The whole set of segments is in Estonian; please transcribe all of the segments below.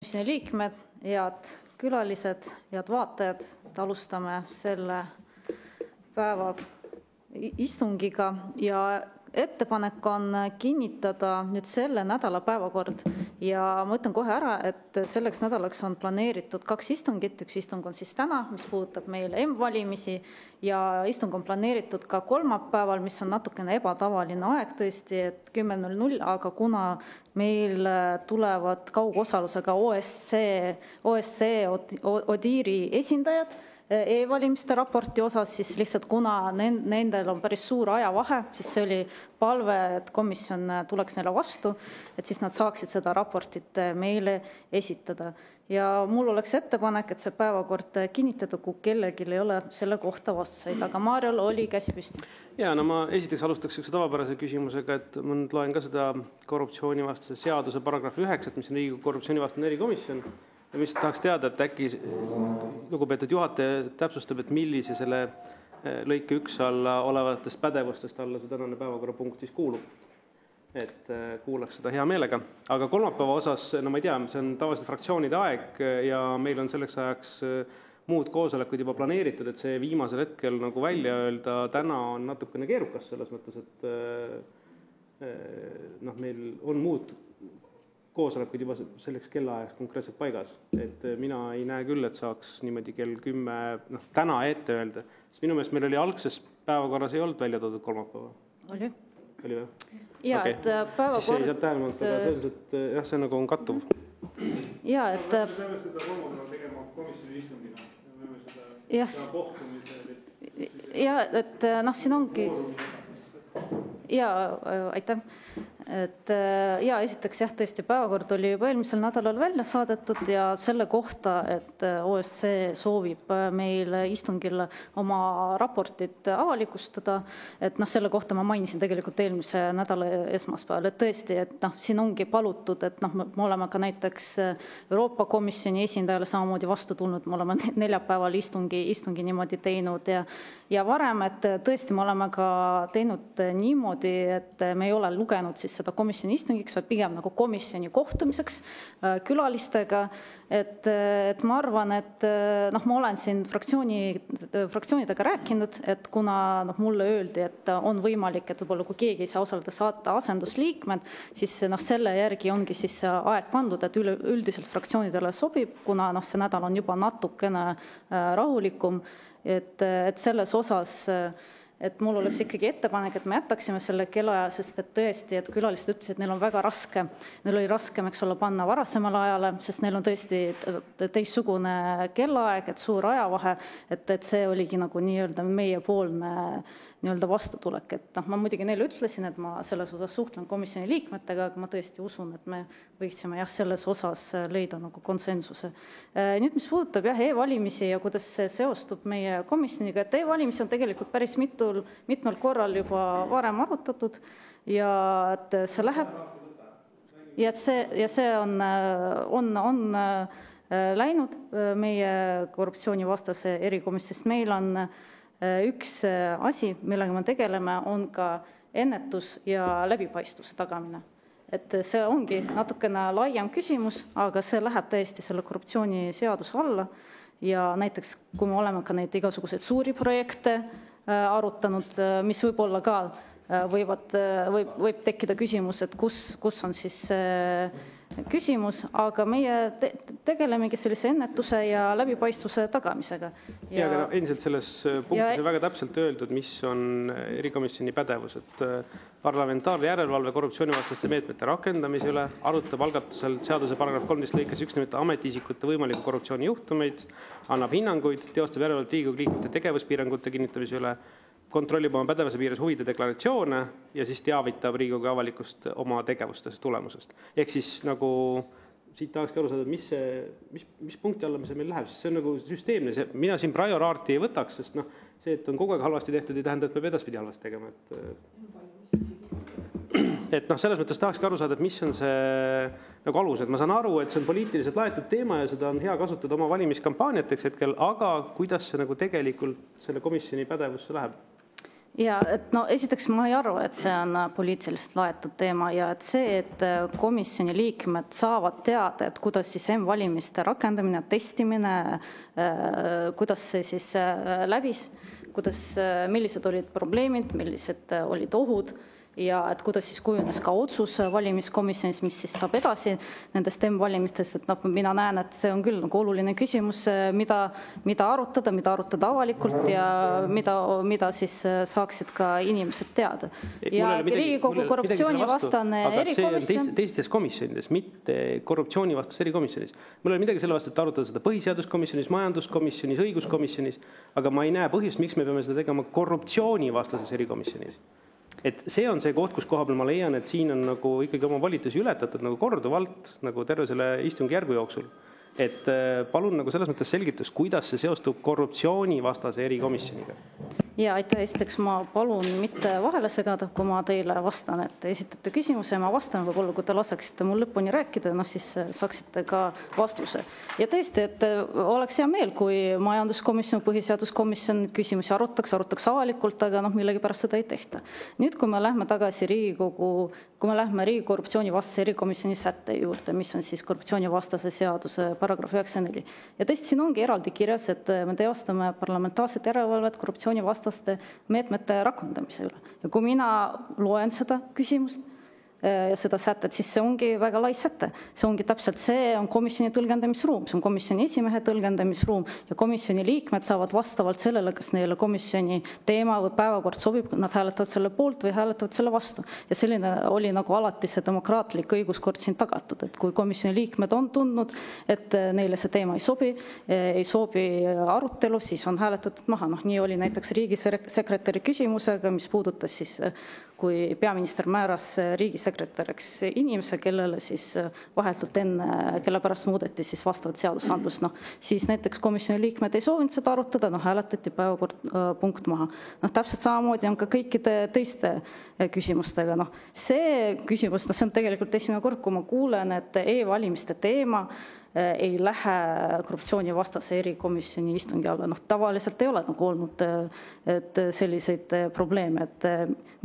Komisjoni liikmed, head külalised, head vaatajad, alustame selle päeva istungiga ja ettepanek on kinnitada nüüd selle nädala päevakord ja ma ütlen kohe ära, et selleks nädalaks on planeeritud 2 istungit, üks istung on siis täna, mis puudutab meil M-valimisi ja istung on planeeritud ka kolmapäeval, mis on natukene ebatavaline aeg tõesti, et 10:00, aga kuna meil tulevad kaugosalusega OSCE ODIHR-i esindajad e-valimiste raporti osas, siis lihtsalt kuna nendel on päris suur ajavahe, siis see oli palve, et komisjon tuleks neile vastu, et siis nad saaksid seda raportit meile esitada. Ja mul oleks ettepanek, et see päevakord kinnitada, kui kellelgi ei ole selle kohta vastuseid, aga Mariol oli käsi püsti. Ja, no ma esiteks alustaks üks tavapärase küsimusega, et ma nüüd loen ka seda korruptsioonivastase seaduse paragrahvi 9, mis on Riigikogu korruptsioonivastane erikomisjon. Ja mis tahaks teada, et äkki lugupeetud juhataja täpsustab, et millise selle lõike 1 alla olevatest pädevustest alla see tänane päevakorrapunkt siis kuulub. Et kuulaks seda hea meelega. Aga kolmapäeva osas, no ma ei tea, see on tavaliselt fraktsioonide aeg ja meil on selleks ajaks muud koosolekud juba planeeritud, et see viimasel hetkel nagu välja öelda täna on natukene keerukas selles mõttes, et meil on muud koosolekud juba selleks kellaajaks konkreetselt paigas. Et mina ei näe küll, et saaks niimoodi kell 10 täna ette öelda. Sest minu meelest meil oli algses päevakorras ei olnud välja toodud kolmapäeva. Oli või? Ja, okay. Et päevakord... Siis ei saa tähelepanu, aga selliselt, jah, see nagu on kattuv. Ja, et... Me peame seda kolmapäeva tegema komisjoni istungina. Me peame seda kohtumise... Ja, et siin ongi... Ja, aitäh. Et ja esiteks jah, tõesti päevakord oli juba eelmisel nädalal välja saadetud ja selle kohta, et OSCE soovib meil istungil oma raportit avalikustada, et selle kohta ma mainisin tegelikult eelmise nädala esmaspäeval, et tõesti, et siin ongi palutud, et me oleme ka näiteks Euroopa Komisjoni esindajale samamoodi vastu tulnud, me oleme neljapäeval istungi niimoodi teinud ja varem, et tõesti me oleme ka teinud niimoodi, et me ei ole lugenud siis seda komisjoni istungiks, vaid pigem nagu komisjoni kohtumiseks külalistega, et ma arvan, et ma olen siin fraktsioonidega rääkinud, et kuna mulle öeldi, et on võimalik, et võib-olla kui keegi ei saa osaleda saata asendusliikmed, siis selle järgi ongi siis aeg pandud, et üldiselt fraktsioonidele sobib, kuna see nädal on juba natukene rahulikum, et selles osas et mul oleks ikkagi ettepanek, et me jätaksime selle kellaaja, sest et tõesti, et külalised ütlesid, et neil on väga raske, neil oli raskem, eks ole, panna varasemale ajale, sest neil on tõesti teistsugune kellaaeg, et suur ajavahe, et see oligi nagu nii-öelda meiepoolne nii-öelda vastutulek, et ma muidugi neile ütlesin, et ma selles osas suhtlen komisjoni liikmetega, aga ma tõesti usun, et me võiksime selles osas leida nagu konsensuse. Nüüd, mis puudutab e-valimisi ja kuidas see seostub meie komisjoniga, et e-valimisi on tegelikult päris mitmel korral juba varem arutatud ja et see läheb ja see on läinud meie korruptsioonivastase erikomisjonist. Meil on üks asi, millega me tegeleme, on ka ennetus ja läbipaistvuse tagamine. Et see ongi natukene laiem küsimus, aga see läheb täiesti selle korruptsiooniseaduse alla ja näiteks, kui me oleme ka neid igasuguseid suuri projekte arutanud, mis võib-olla ka võib tekkida küsimus, et kus on siis küsimus, aga meie tegelemegi sellise ennetuse ja läbipaistvuse tagamisega. Ja aga endiselt selles punktis on väga täpselt öeldud, mis on erikomisjoni pädevus, et parlamentaarne järelevalve korruptsioonivastaste meetmete rakendamise üle arutab algatusel seaduse paragrahv 13 lõikes 1 nimelt ametiisikute võimaliku korruptsioonijuhtumeid, annab hinnanguid, teostab järelevalvet Riigikogu liikmete tegevuspiirangute kinnitamise üle, kontrollib oma pädevuse piires huvide deklaratsioone ja siis teavitab Riigikogu avalikust oma tegevustest tulemusest. Ehk siis nagu siit tahakski aru saada, mis punkti alla see meil läheb, sest see on nagu süsteemne. Mina siin prior arti ei võtaks, sest see, et on kogu aeg halvasti tehtud, ei tähenda, et peab edaspidi halvasti tegema. Et selles mõttes tahakski aru saada, et mis on see nagu alus, et ma saan aru, et see on poliitiliselt laetud teema ja seda on hea kasutada oma valimiskampaaniateks hetkel, aga kuidas see nagu tegelikult selle komisjoni pädevusse läheb? Ja et no esiteks ma ei arva, et see on poliitiliselt laetud teema ja et see, et komisjoni liikmed saavad teada, et kuidas siis M-valimiste rakendamine, testimine, kuidas see siis läbis, millised olid probleemid, millised olid ohud ja et kuidas siis kujunes ka otsus valimiskomisjonis, mis siis saab edasi nendest M-valimistest, et mina näen, et see on küll nagu oluline küsimus, mida arutada avalikult ja mida siis saaksid ka inimesed teada. Ja Riigikogu korruptsioonivastane erikomisjon. Teistes komisjonides, mitte korruptsioonivastas erikomisjonis. Mul oli midagi selle vastu, et arutada seda põhiseaduskomisjonis, majanduskomisjonis, õiguskomisjonis, aga ma ei näe põhjust, miks me peame seda tegema korruptsioonivastases erikomisjonis. Et see on see koht, kus koha peal ma leian, et siin on nagu ikkagi oma volitusi ületatud nagu korduvalt nagu terve selle istungi järgu jooksul. Et palun nagu selles mõttes selgitus, kuidas see seostub korruptsioonivastase erikomisjoniga. Ja aitäh, esiteks ma palun mitte vahele segada, kui ma teile vastan, et esitate küsimuse ja ma vastan, võib-olla kui te laseksite mul lõpuni rääkida, siis saaksite ka vastuse. Ja tõesti, et oleks hea meel, kui majanduskomisjon, põhiseaduskomisjon küsimusi arutaks avalikult, aga millegipärast seda ei tehta. Nüüd, kui me lähme tagasi Riigikogu korruptsioonivastase erikomisjoni sätte juurde, mis on siis korruptsioonivastase seaduse paragrahv 94. Ja tõesti, siin ongi eraldi kirjas, et me teostame parlamentaarset järelevalvet korruptsioonivastaste meetmete rakendamise üle. Ja kui mina loen seda küsimust ja seda sätet, siis see ongi väga lai säte. See ongi täpselt see on komisjoni tõlgendamisruum, see on komisjoni esimehe tõlgendamisruum ja komisjoni liikmed saavad vastavalt sellele, kas neile komisjoni teema või päevakord sobib, nad hääletavad selle poolt või hääletavad selle vastu. Ja selline oli nagu alati see demokraatlik õiguskord siin tagatud, et kui komisjoni liikmed on tundnud, et neile see teema ei sobi arutelu, siis on hääletatud maha. Nii oli näiteks riigisekretäri küsimusega, mis puudutas siis, kui peaminister määras riigisekretäriks inimese, kellele siis vahetult enne, kelle pärast muudeti siis vastavat seadusandlust, siis näiteks komisjoni liikmed ei soovinud seda arutada, hääletati päevakorrapunkt maha. Täpselt samamoodi on ka kõikide teiste küsimustega. See küsimus, see on tegelikult esimene kord, kui ma kuulen, et e-valimiste teema ei lähe korruptsioonivastase erikomisjoni istungi alla. Tavaliselt ei ole olnud selliseid probleeme.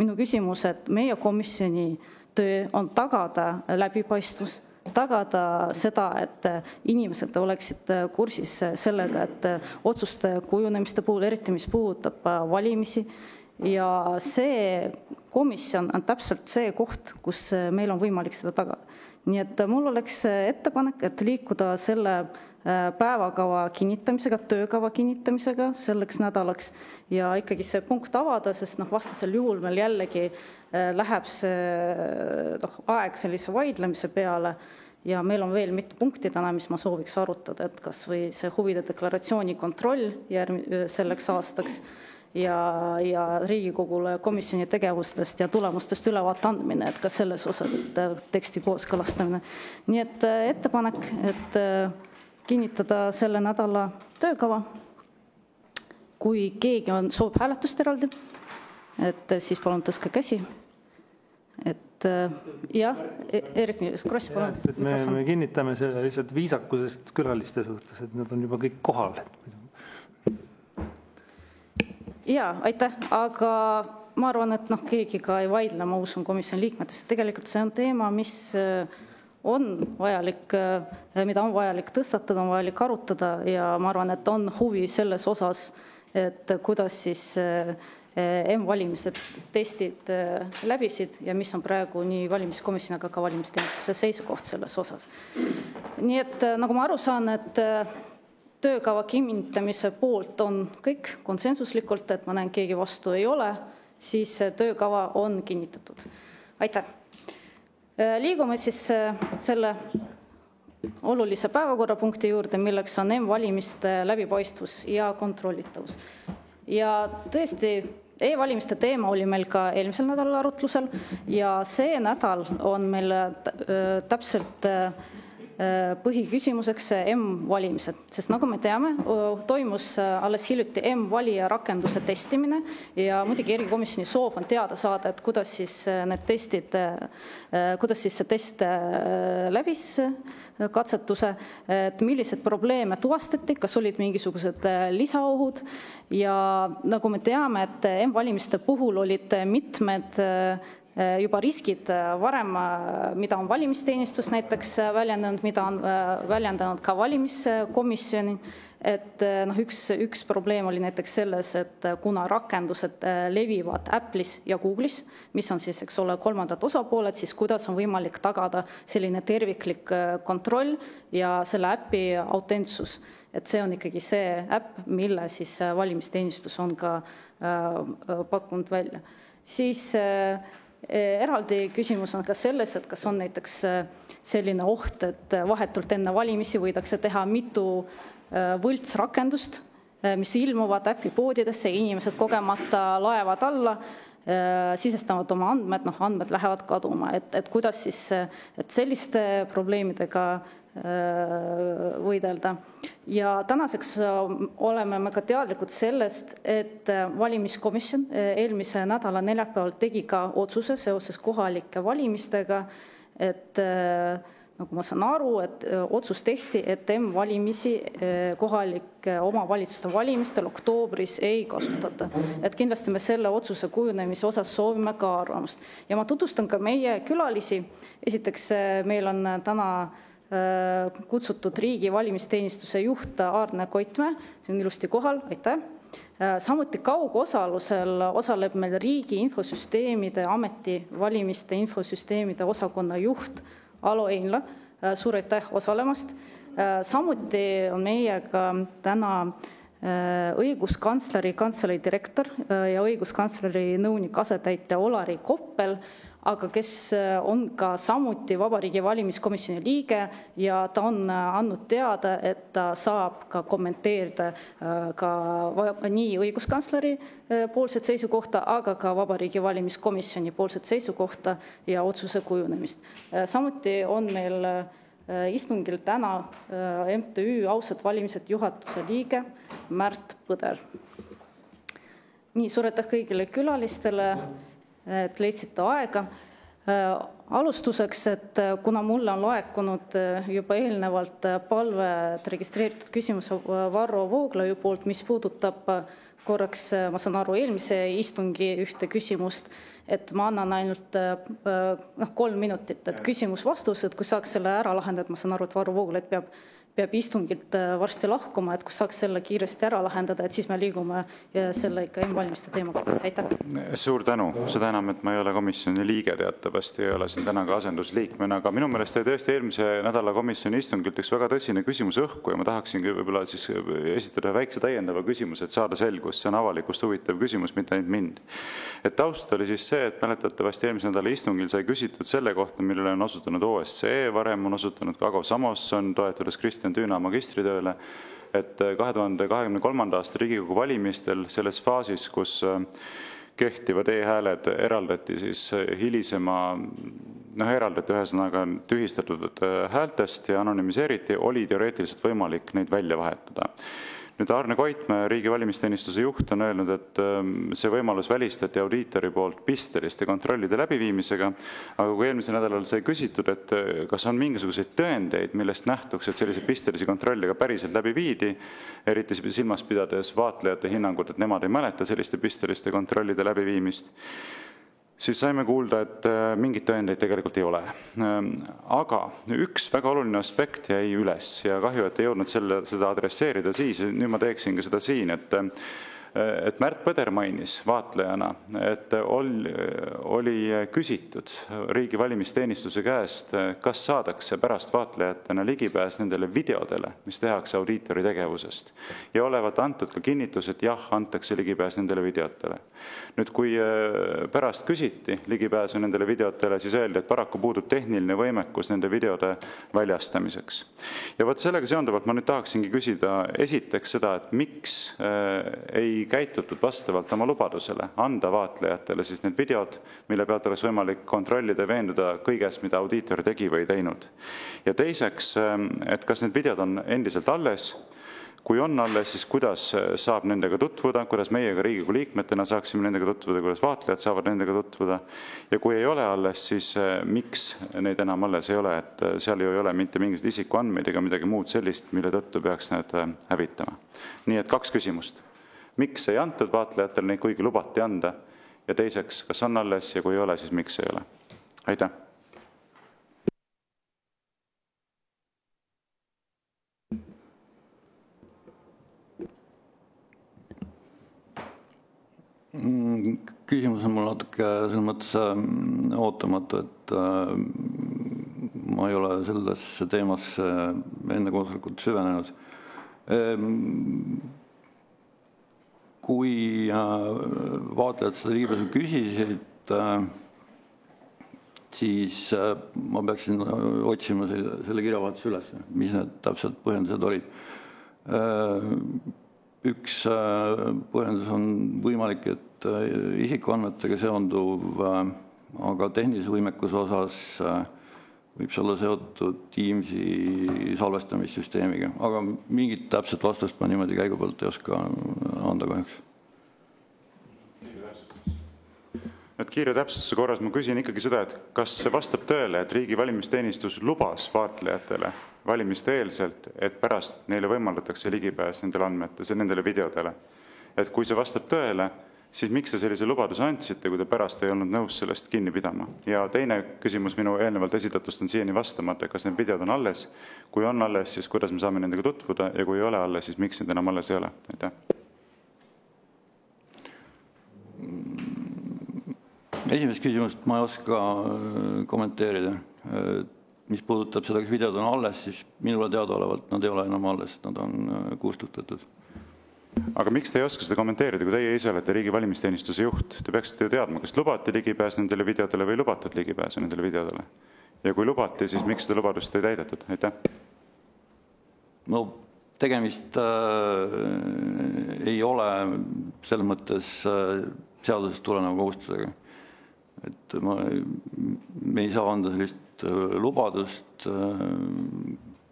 Minu küsimus, et meie komisjoni töö on tagada läbipaistvus, tagada seda, et inimesed oleksid kursis sellega, et otsuste kujunemiste puhul, eriti mis puudutab valimisi, ja see komisjon on täpselt see koht, kus meil on võimalik seda tagada. Nii et mul oleks ettepanek, et liikuda selle päevakava kinnitamisega, töökava kinnitamisega selleks nädalaks ja ikkagi see punkt avada, sest vastasel juhul meil jällegi läheb see aeg sellise vaidlemise peale ja meil on veel mitu punkti täna, mis ma sooviks arutada, et kas või see huvide deklaratsiooni kontroll selleks aastaks ja Riigikogule komisjoni tegevustest ja tulemustest ülevaate andmine, et ka selles osas teksti kooskõlastamine. Nii et ettepanek, et kinnitada selle nädala töökava. Kui keegi soovib hääletust eraldi, et siis palun tõstke käsi. Et jah, Eerik-Niilis Kross, palun. Me kinnitame selle lihtsalt viisakusest külaliste suhtes, et nad on juba kõik kohal. Jaa, aitäh, aga ma arvan, et keegi ka ei vaidle, ma usun komisjoni liikmetest. Tegelikult see on teema, mis on vajalik, mida on vajalik tõstatada, on vajalik arutada ja ma arvan, et on huvi selles osas, et kuidas siis M-valimised testid läbisid ja mis on praegu nii valimiskomisjoni, aga ka valimisteenistuse seisukoht selles osas. Nii et nagu ma aru saan, et töökava kinnitamise poolt on kõik konsensuslikult, et ma näen, keegi vastu ei ole, siis töökava on kinnitatud. Aitäh. Liigume siis selle olulise päevakorrapunkti juurde, milleks on M-valimiste läbipaistvus ja kontrollitavus. Ja tõesti, e-valimiste teema oli meil ka eelmisel nädalal arutlusel ja see nädal on meil täpselt põhiküsimuseks M-valimised, sest nagu me teame, toimus alles hiljuti M-valija rakenduse testimine ja muidugi erikomisjoni soov on teada saada, et kuidas siis see test läbis katsetuse, et millised probleeme tuvastati, kas olid mingisugused lisaohud ja nagu me teame, et M-valimiste puhul olid mitmed juba riskid varem, mida on valimisteenistus näiteks väljendanud, mida on väljendanud ka valimiskomisjoni, et üks probleem oli näiteks selles, et kuna rakendused levivad Apple'is ja Google'is, mis on siis, eks ole, kolmandad osapooled, siis kuidas on võimalik tagada selline terviklik kontroll ja selle äpi autentsus. Et see on ikkagi see äpp, mille siis valimisteenistus on ka pakkunud välja. Siis eraldi küsimus on ka selles, et kas on näiteks selline oht, et vahetult enne valimisi võidakse teha mitu võltsrakendust, mis ilmuvad äpipoodidesse, inimesed kogemata laevad alla, sisestavad oma andmed, andmed lähevad kaduma, et kuidas siis et selliste probleemidega võidelda. Ja tänaseks oleme me ka teadlikud sellest, et valimiskomisjon eelmise nädala neljapäeval tegi ka otsuse seoses kohalike valimistega, et nagu ma saan aru, et otsus tehti, et M-valimisi kohalike omavalitsuste valimistel oktoobris ei kasutata. Et kindlasti me selle otsuse kujunemise osas soovime ka arvamust. Ja ma tutvustan ka meie külalisi. Esiteks meil on täna kutsutud riigi valimisteenistuse juht Aarne Koitmäe, see on ilusti kohal, aitäh. Samuti kaugosalusel osaleb meil riigi infosüsteemide ameti valimiste infosüsteemide osakonna juht Alo Einla, suur aitäh osalemast. Samuti on meiega täna õiguskantsleri kantselei direktor ja õiguskantsleri nõunik asetäitja Olari Koppel, aga kes on ka samuti Vabariigi valimiskomisjoni liige ja ta on andnud teada, et ta saab ka kommenteerida ka nii õiguskantsleri poolset seisukohta, aga ka Vabariigi valimiskomisjoni poolset seisukohta ja otsuse kujunemist. Samuti on meil istungil täna MTÜ Ausad valimised juhatuse liige Märt Põder. Nii, suur aitäh kõigile külalistele, et leidsite aega. Alustuseks, et kuna mulle on laekunud juba eelnevalt palve registreeritud küsimus Varro Vooglaiu poolt, mis puudutab korraks, ma saan aru, eelmise istungi ühte küsimust, et ma annan ainult 3 minutit, et küsimus-vastus, et kui saaks selle ära lahendada, ma saan aru, et Varro Vooglaid peab istungilt varsti lahkuma, et kus saaks selle kiiresti ära lahendada, et siis me liigume selle ikka M-valimiste teemaga. Aitäh. Suur tänu. Seda enam, et ma ei ole komisjoni liige teatavasti, ei ole siin täna ka asendusliikmena, aga minu meelest oli tõesti eelmise nädala komisjoni istungilt üks väga tõsine küsimus õhku ja ma tahaksingi võib-olla siis esitada väikse täiendava küsimuse, et saada selgust. See on avalikust huvitav küsimus, mitte ainult mind. Et taust oli siis see, et mäletatavasti eelmise nädala istungil sai küsitud selle kohta, millele on osutanud OSCE, varem on osutanud ka Ago Samoson, toetades Kristjan Tüüna magistritööle, et 2023. aasta Riigikogu valimistel selles faasis, kus kehtivad e-hääled eraldati siis eraldati ühesõnaga tühistatud häältest ja anonüümiseeriti, oli teoreetiliselt võimalik neid välja vahetada. Nüüd Aarne Koitmäe, riigi valimisteenistuse juht, on öelnud, et see võimalus välistati audiitori poolt pisteliste kontrollide läbiviimisega, aga kui eelmisel nädalal sai küsitud, et kas on mingisuguseid tõendeid, millest nähtuks, et selliseid pistelisi kontrolli ka päriselt läbi viidi, eriti silmas pidades vaatlejate hinnangud, et nemad ei mäleta selliste pisteliste kontrollide läbiviimist, siis saime kuulda, et mingit tõendeid tegelikult ei ole. Aga üks väga oluline aspekt jäi üles ja kahju, et ei jõudnud seda adresseerida siis, nüüd ma teeksingi seda siin, et Märt Põder mainis vaatlejana, et oli küsitud riigi valimisteenistuse käest, kas saadakse pärast vaatlejatena ligipääs nendele videodele, mis tehakse audiitori tegevusest. Ja olevat antud ka kinnitus, et jah, antakse ligipääs nendele videotele. Nüüd, kui pärast küsiti ligipääsu nendele videotele, siis öeldi, et paraku puudub tehniline võimekus nende videode väljastamiseks. Ja sellega seonduvalt ma nüüd tahaksingi küsida esiteks seda, et miks ei käitutud vastavalt oma lubadusele anda vaatlejatele siis need videod, mille pealt oleks võimalik kontrollida ja veenduda kõigest, mida audiitor tegi või teinud. Ja teiseks, et kas need videod on endiselt alles, kui on alles, siis kuidas saab nendega tutvuda, kuidas meiega Riigikogu liikmetena saaksime nendega tutvuda, kuidas vaatlejad saavad nendega tutvuda. Ja kui ei ole alles, siis miks neid enam alles ei ole, et seal ju ei ole mitte mingisuguseid isikuandmeid ega midagi muud sellist, mille tõttu peaks need hävitama. Nii et 2 küsimust. Miks ei antud vaatlejatele neid, kuigi lubati anda? Ja teiseks, kas on alles ja kui ei ole, siis miks ei ole? Aitäh! Küsimus on mul natuke selles mõttes ootamatu, et ma ei ole sellesse teemasse enne koosolekut süvenenud. Kui vaatlejad seda ligipääsu küsisid, siis ma peaksin otsima selle kirjavahetuse üles, mis need täpselt põhjendused olid. Üks põhjendus on võimalik, et isikuandmetega seonduv, aga tehnilise võimekuse osas võib see olla seotud Teamsi salvestamissüsteemiga, aga mingit täpset vastust ma niimoodi käigu pealt ei oska anda kahjuks. Et kiire täpsustuse korras ma küsin ikkagi seda, et kas see vastab tõele, et riigi valimisteenistus lubas vaatlejatele valimiste eelselt, et pärast neile võimaldatakse ligipääs nendele videodele. Et kui see vastab tõele, siis miks te sellise lubaduse andsite, kui te pärast ei olnud nõus sellest kinni pidama? Ja teine küsimus minu eelnevalt esitatust on siiani vastamata, kas need videod on alles? Kui on alles, siis kuidas me saame nendega tutvuda ja kui ei ole alles, siis miks need enam alles ei ole? Aitäh. Esimest küsimust ma ei oska kommenteerida. Mis puudutab seda, kas videod on alles, siis minule teadaolevalt nad ei ole enam alles, nad on kustutatud. Aga miks te ei oska seda kommenteerida, kui teie ise olete riigi valimisteenistuse juht? Te peaksite ju teadma, kas lubati ligipääs nendele videodele või lubatud ligipääsu nendele videodele. Ja kui lubati, siis miks seda lubadust ei täidetud? Aitäh. No tegemist ei ole selles mõttes seadusest tuleneva kohustusega. Et me ei saa anda sellist lubadust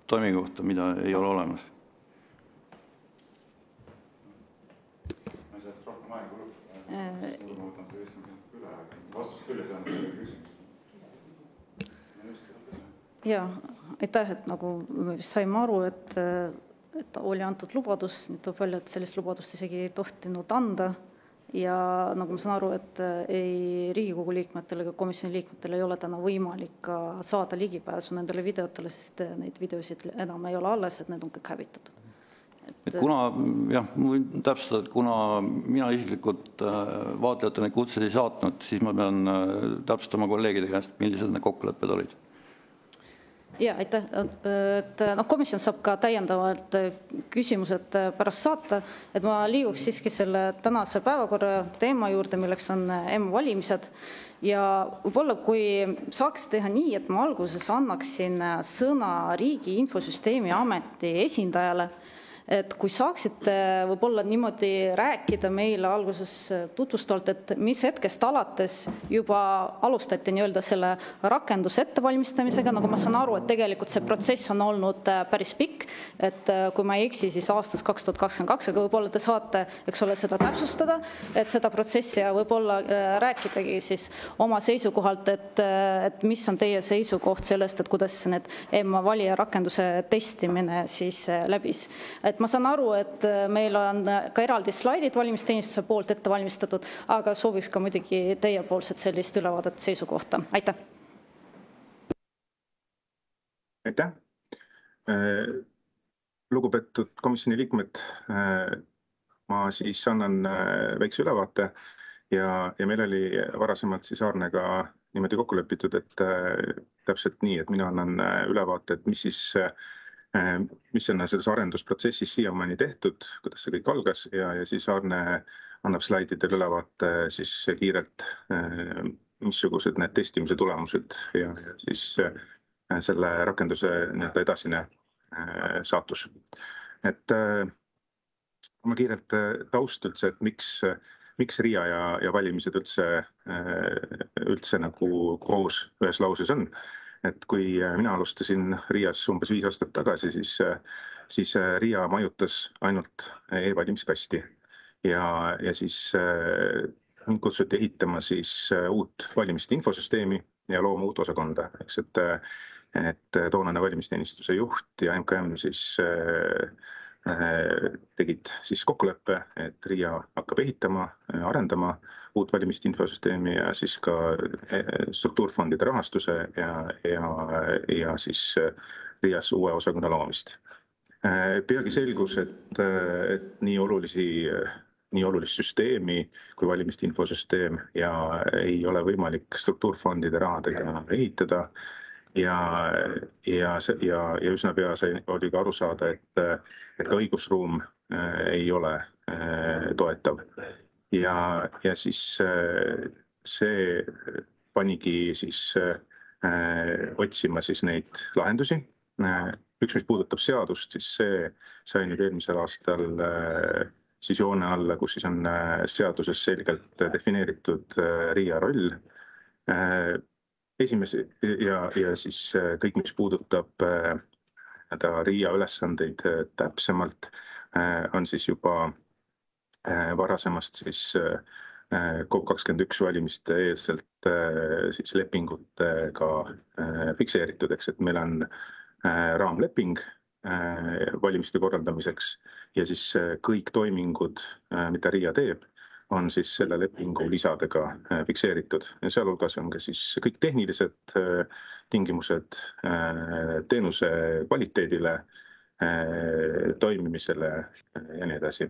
toimingu kohta, mida ei ole olemas. Ja, aitäh, et nagu me vist saime aru, et oli antud lubadus, nüüd tuleb välja, et sellist lubadust isegi ei tohtinud anda. Ja nagu ma saan aru, et ei Riigikogu liikmetel ega komisjoni liikmetel ei ole täna võimalik saada ligipääsu nendele videotele, sest neid videosid enam ei ole alles, et need on kõik hävitatud. Kuna, jah, ma võin täpsustada, et kuna mina isiklikult vaatlejatele neid kutseid ei saatnud, siis ma pean täpsustama kolleegide käest, millised need kokkulepped olid. Ja, aitäh. Komisjon saab ka täiendavalt küsimused pärast saata, et ma liiguks siiski selle tänase päevakorra teema juurde, milleks on M-valimised. Ja võib-olla kui saaks teha nii, et ma alguses annaksin sõna Riigi Infosüsteemi Ameti esindajale, et kui saaksite võib-olla niimoodi rääkida meile alguses tutvustavalt, et mis hetkest alates juba alustati nii-öelda selle rakenduse ettevalmistamisega, nagu ma saan aru, et tegelikult see protsess on olnud päris pikk, et kui ma ei eksi, siis aastas 2022, aga võib-olla te saate, eks ole, seda täpsustada, et seda protsessi ja võib-olla rääkidagi siis oma seisukohalt, et mis on teie seisukoht sellest, et kuidas need M-valija rakenduse testimine siis läbis. Et ma saan aru, et meil on ka eraldi slaidid valimisteenistuse poolt ette valmistatud, aga sooviks ka muidugi teie poolset sellist ülevaadet seisukohta. Aitäh! Aitäh! Lugupeetud komisjoni liikmed, ma siis annan väikse ülevaate ja meil oli varasemalt siis Aarnega niimoodi kokku lepitud, et täpselt nii, et mina annan ülevaate, et mis on selles arendusprotsessis siiamaani tehtud, kuidas see kõik algas ja siis Aarne annab slaididel ülevaate siis kiirelt, missugused need testimise tulemused ja siis selle rakenduse edasine saatus. Et ma kiirelt taust üldse, et miks RIA ja valimised üldse nagu koos ühes lauses on. Et kui mina alustasin RIA-s umbes 5 aastat tagasi, siis RIA majutas ainult e-valimiskasti ja siis mind kutsuti ehitama siis uut valimiste infosüsteemi ja looma uut osakonda, eks, et toonane valimisteenistuse juht ja MKM siis tegid siis kokkuleppe, et RIA hakkab ehitama, arendama uut valimiste infosüsteemi ja siis ka struktuurfondide rahastuse ja siis RIA-s uue osakonna loomist. Peagi selgus, et nii olulist süsteemi kui valimiste infosüsteem ja ei ole võimalik struktuurfondide rahadega ehitada ja üsna pea oli ka aru saada, et ka õigusruum ei ole toetav. Ja siis see panigi siis otsima siis neid lahendusi. Üks, mis puudutab seadust, siis see sai nüüd eelmisel aastal siis joone alla, kus siis on seaduses selgelt defineeritud RIA roll. Ja siis kõik, mis puudutab RIA ülesandeid täpsemalt, on siis juba varasemast siis COP21 valimiste eelselt siis lepingutega fikseeritud, eks, et meil on raamleping valimiste korraldamiseks ja siis kõik toimingud, mida RIA teeb, on siis selle lepingu lisadega fikseeritud. Ja sealhulgas on ka siis kõik tehnilised tingimused teenuse kvaliteedile, toimimisele ja nii edasi.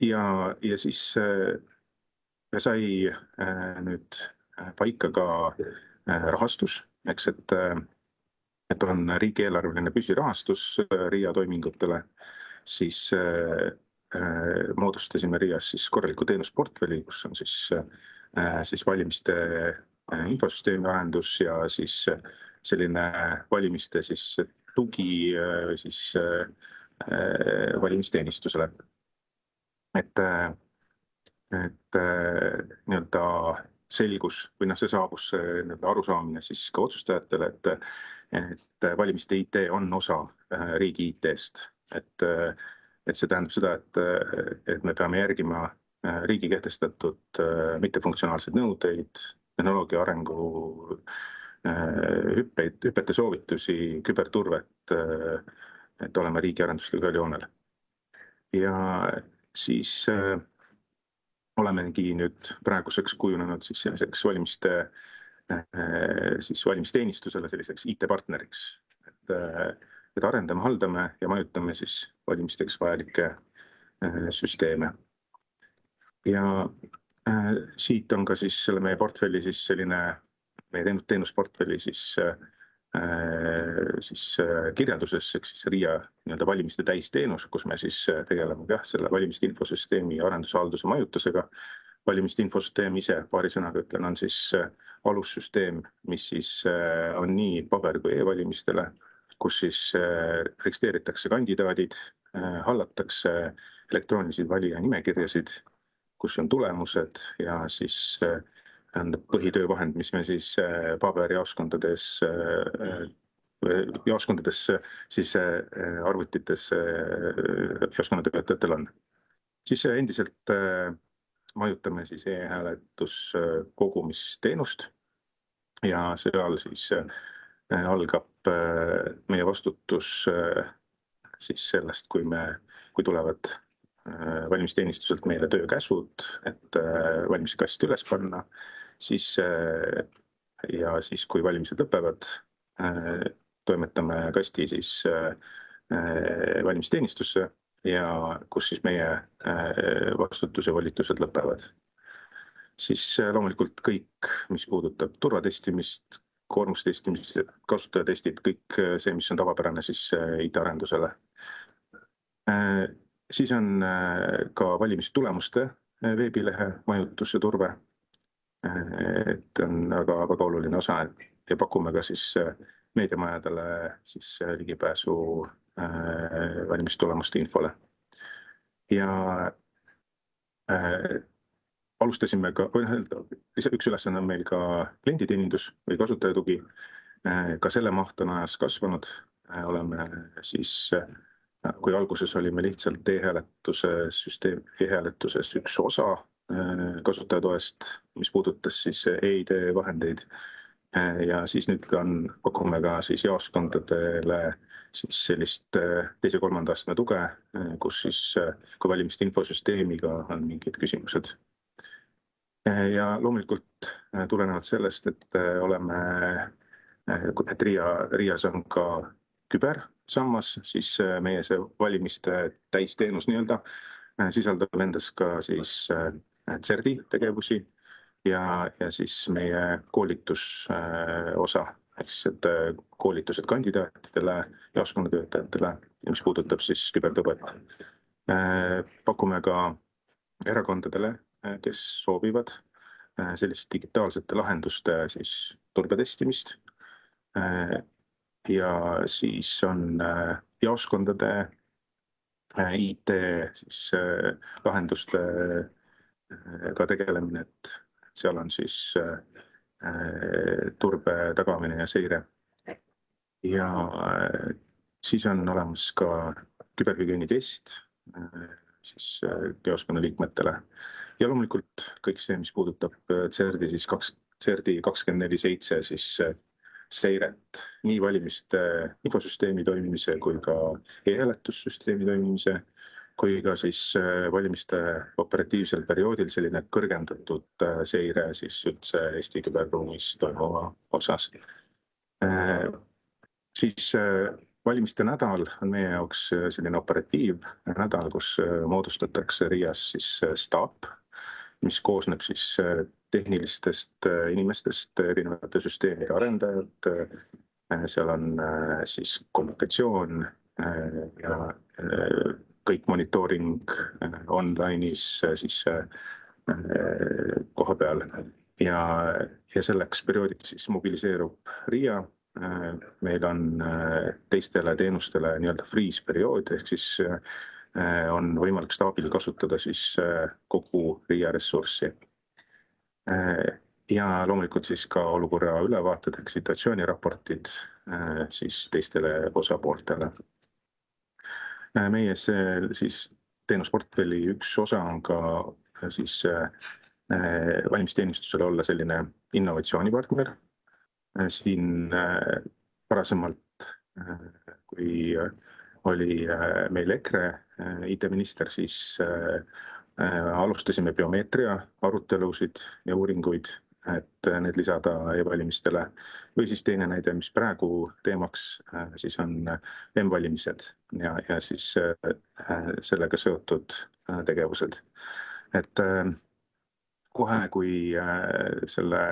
Ja siis sai nüüd paika ka rahastus, eks, et on riigieelarveline püsirahastus RIA toimingutele, siis moodustasime RIA-s siis korraliku teenusportfelli, kus on siis valimiste infosüsteemi arendus ja siis selline valimiste siis tugi siis valimisteenistusele. Et nii-öelda selgus või see saabus arusaamine siis ka otsustajatele, et valimiste IT on osa riigi IT-st. Et see tähendab seda, et me peame järgima riigi kehtestatud mittefunktsionaalseid nõudeid, tehnoloogia arengu hüpete soovitusi, küberturvet, et oleme riigi arendustega ühel joonel. Ja siis olemegi nüüd praeguseks kujunenud siis selliseks valimisteenistusele, selliseks IT-partneriks, et arendame, haldame ja majutame siis valimisteks vajalikke süsteeme. Ja siit on ka siis selle meie portfelli siis selline, meie teenusportfelli siis kirjelduses, eks siis RIA nii-öelda valimiste täisteenus, kus me siis tegeleme selle valimiste infosüsteemi arenduse, halduse, majutusega. Valimiste infosüsteem ise, paari sõnaga ütlen, on siis alussüsteem, mis siis on nii paber- kui e-valimistele, kus siis registreeritakse kandidaadid, hallatakse elektroonilisi valija nimekirjasid, kus on tulemused ja siis põhitöövahend, mis me siis paberjaoskondades siis arvutites jaoskonnatöötajatel on. Siis endiselt majutame siis e-hääletus kogumisteenust ja seal siis algab meie vastutus siis sellest, kui tulevad valimisteenistuselt meile töökäsud, et valimiskast üles panna, ja siis kui valimised lõpevad, toimetame kasti siis valimisteenistusse ja kus siis meie vastutus ja volitused lõpevad. Siis loomulikult kõik, mis puudutab turvatestimist, koormustestimist, kasutajatestid, kõik see, mis on tavapärane siis IT-arendusele. Siis on ka valimistulemuste veebilehe majutus ja turve. Et on väga oluline osa ja pakume ka siis meediamajadele siis ligipääsu valimistulemuste infole. ja alustasime ka, üks ülesanne on meil ka klienditeenindus või kasutajatugi. Ka selle maht on ajas kasvanud. Oleme siis, kui alguses olime lihtsalt e-hääletuses üks osa kasutajatoest, mis puudutas siis e-ID vahendeid. Ja siis nüüd pakume ka siis jaoskondadele siis sellist teise kolmanda astme tuge, kus siis, kui valimiste infosüsteemiga on mingid küsimused. Ja loomulikult tulenevalt sellest, et RIA-s on ka kübersammas, siis meie see valimiste täisteenus nii-öelda sisaldab endas ka siis CERDi tegevusi ja siis meie koolitusosa, ehk siis, et koolitused kandidaatidele, jaoskonnatöötajatele, mis puudutab siis kübertõbet. Pakume ka erakondadele, kes soovivad sellist digitaalsete lahenduste siis turbetestimist. Ja siis on jaoskondade IT siis lahenduste ka tegelemine, et seal on siis turbe tagamine ja seire. Ja siis on olemas ka küberhügieenitest siis jaoskonna liikmetele. Ja loomulikult kõik see, mis puudutab CERDi, siis CERDi 24/7 siis seiret nii valimiste infosüsteemi toimimise kui ka e-hääletussüsteemi toimimise, kui ka siis valimiste operatiivsel perioodil selline kõrgendatud seire siis üldse Eesti küberruumis toimuva osas. Siis valimiste nädal on meie jaoks selline operatiivnädal, kus moodustatakse RIA-s siis staap, mis koosneb siis tehnilistest inimestest, erinevate süsteemide arendajad. Seal on siis kommunikatsioon ja kõik monitooring online'is siis koha peal. Ja selleks perioodiks siis mobiliseerub RIA. Meil on teistele teenustele nii-öelda freeze periood, ehk siis on võimalik staabil kasutada siis kogu RIA ressurssi. Ja loomulikult siis ka olukorra ülevaated ehk situatsiooniraportid siis teistele osapooltele. Meie siis teenusportfelli üks osa on ka siis valimisteenistusele olla selline innovatsioonipartner. Siin varasemalt, kui oli meil EKRE IT-minister, siis alustasime biomeetria arutelusid ja uuringuid, et need lisada e-valimistele. Või siis teine näide, mis praegu teemaks siis on M-valimised ja siis sellega seotud tegevused. Et kohe, kui selle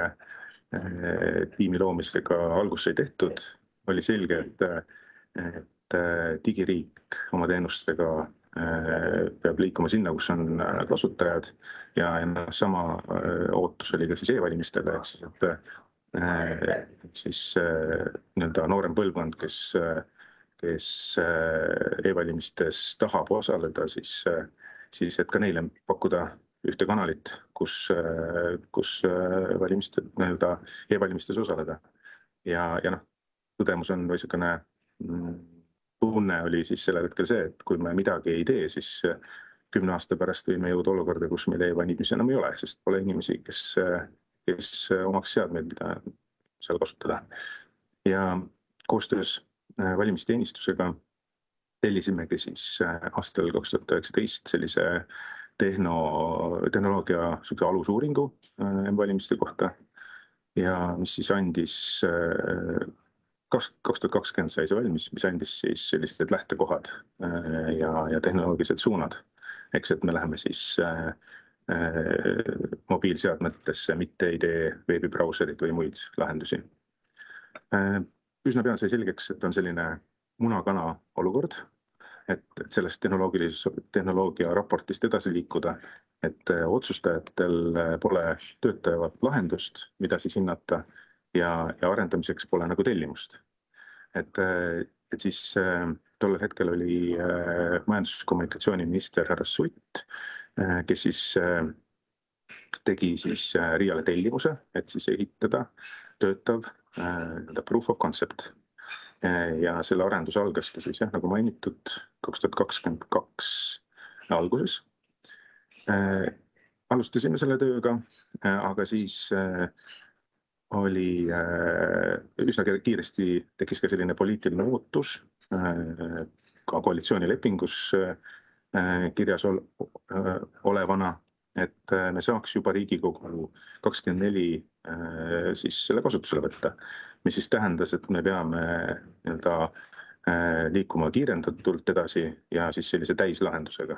tiimi loomisega algust sai tehtud, oli selge, et digiriik oma teenustega peab liikuma sinna, kus on kasutajad ja sama ootus oli ka siis e-valimistele, et siis nii-öelda noorem põlvkond, kes e-valimistes tahab osaleda, siis et ka neile pakkuda ühte kanalit, kus e-valimistes osaleda. Ja tõdemus on või selline tunne oli siis sellel hetkel see, et kui me midagi ei tee, siis 10 aasta pärast võime jõuda olukorda, kus meil e-valimisi enam ei ole, sest pole inimesi, kes omaks seadmeid, mida seal kasutada. Ja koostöös valimisteenistusega tellisimegi siis aastal 2019 sellise tehnoloogia alusuuringu valimiste kohta ja mis siis andis 2020 sai see valmis, mis andis siis sellised lähtekohad ja tehnoloogilised suunad. Eks, et me läheme siis mobiilseadmetesse, mitte ei tee veebibrauserid või muid lahendusi. Üsna peale sai selgeks, et on selline muna-kana olukord, et sellest tehnoloogia raportist edasi liikuda, et otsustajatel pole töötajavat lahendust, mida siis hinnata ja arendamiseks pole nagu tellimust. Et et siis tollel hetkel oli majandus- ja kommunikatsiooniminister härra Sutt, kes siis tegi siis RIA-le tellimuse, et siis ehitada töötav proof of concept. Ja selle arendus algaski siis nagu mainitud 2022 alguses. Alustasime selle tööga, aga siis oli üsna kiiresti tekkis ka selline poliitiline ootus ka koalitsioonilepingus kirjas olevana, et me saaks juba Riigikogu 24 siis selle kasutusele võtta, mis siis tähendas, et me peame liikuma kiirendatult edasi ja siis sellise täislahendusega.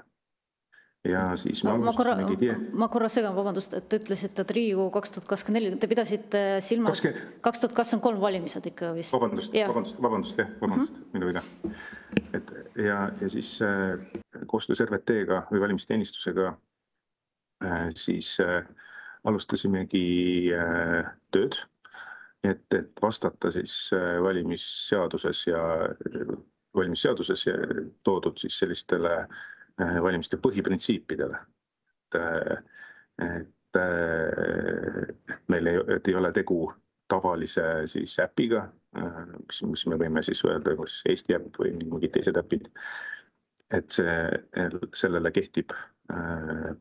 Ja siis ma korra segan, vabandust, et te ütlesite, et Riigikogu 2024, te pidasite silmas 2023 valimised ikka vist. Vabandust, minu viga. Ja siis koostöös RVT-ga või valimisteenistusega siis alustasimegi tööd, et vastata siis valimisseaduses toodud siis sellistele valimiste põhiprintsiipidele. Et meil ei ole tegu tavalise siis äpiga, mis me võime siis öelda, kas Eesti äpp või mingid teised äpid. Et sellele kehtib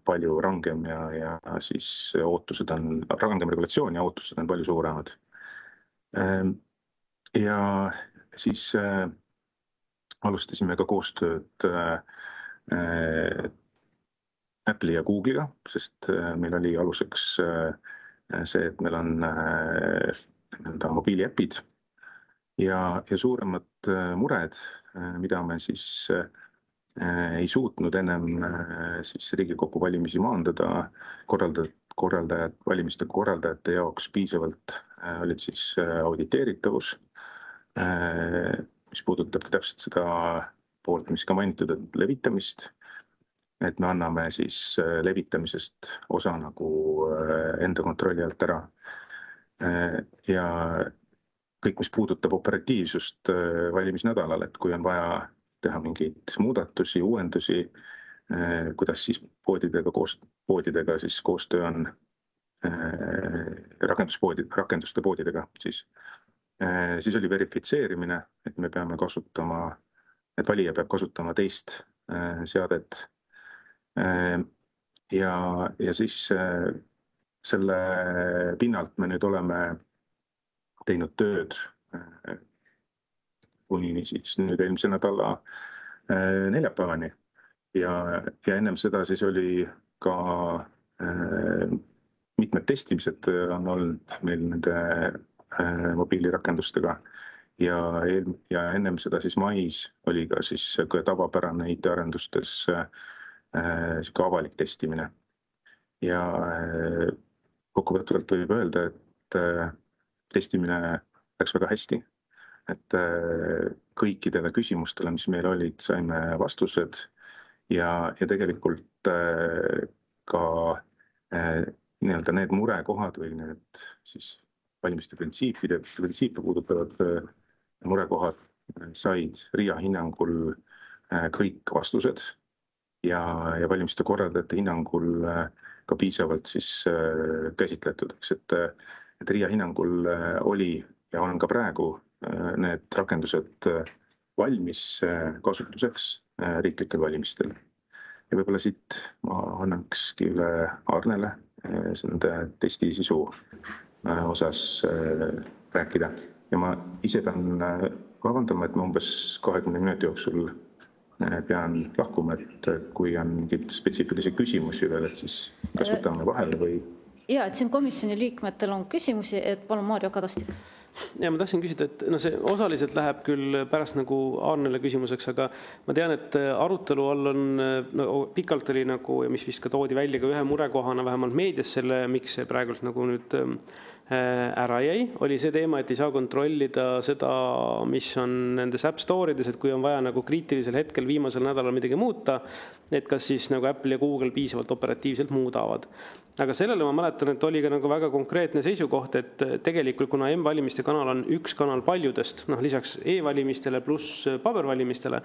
palju rangem ja siis ootused on, rangem regulatsioon ja ootused on palju suuremad. Ja siis alustasime ka koostööd Apple'i ja Google'iga, sest meil oli aluseks see, et meil on mobiiliäpid ja suuremad mured, mida me siis ei suutnud ennem siis Riigikogu valimisi maandada, valimiste korraldajate jaoks piisavalt olid siis auditeeritavus, mis puudutab täpselt seda poolt, mis ka mainitud, et levitamist, et me anname siis levitamisest osa nagu enda kontrolli alt ära. Ja kõik, mis puudutab operatiivsust valimisnädalal, et kui on vaja teha mingeid muudatusi, uuendusi, kuidas siis poodidega siis koostöö on rakenduste poodidega, siis oli verifitseerimine, et me peame kasutama, et valija peab kasutama teist seadet. Ja siis selle pinnalt me nüüd oleme teinud tööd kuni siis nüüd eelmise nädala neljapäevani. Ja ennem seda siis oli ka mitmed testimised on olnud meil nende mobiilirakendustega. Ja ennem seda siis mais oli ka siis tavapärane IT-arendustes avalik testimine. Ja kokkuvõtvalt võib öelda, et testimine läks väga hästi, et kõikidele küsimustele, mis meil olid, saime vastused ja tegelikult ka need murekohad või need siis valimiste printsiipe puudutavad murekohad said RIA hinnangul kõik vastused ja valimiste korraldajate hinnangul ka piisavalt siis käsitletud, et RIA hinnangul oli ja on ka praegu need rakendused valmis kasutuseks riiklikel valimistel. Ja võib-olla siit ma annakski üle Arnele nende testi sisu osas rääkida. Ja ma ise pean vabandama, et ma umbes 20 minuti jooksul pean lahkuma, et kui on mingeid spetsiifilisi küsimusi veel, et siis kas võtame vahele või... Ja, et siin komisjoni liikmetel on küsimusi, et palun Maarjo Kadastik. Ja ma tahtsin küsida, et see osaliselt läheb küll pärast nagu Arnele küsimuseks, aga ma tean, et arutelu all on pikalt oli nagu, ja mis vist ka toodi välja ka ühe murekohana vähemalt meedias selle, miks see praegult nagu nüüd ära jäi, oli see teema, et ei saa kontrollida seda, mis on nendes App Store'ides, et kui on vaja nagu kriitilisel hetkel viimasel nädalal midagi muuta, et kas siis nagu Apple ja Google piisavalt operatiivselt muudavad. Aga sellele ma mäletan, et oli ka nagu väga konkreetne seisukoht, et tegelikult kuna M-valimiste kanal on üks kanal paljudest, lisaks e-valimistele pluss pabervalimistele,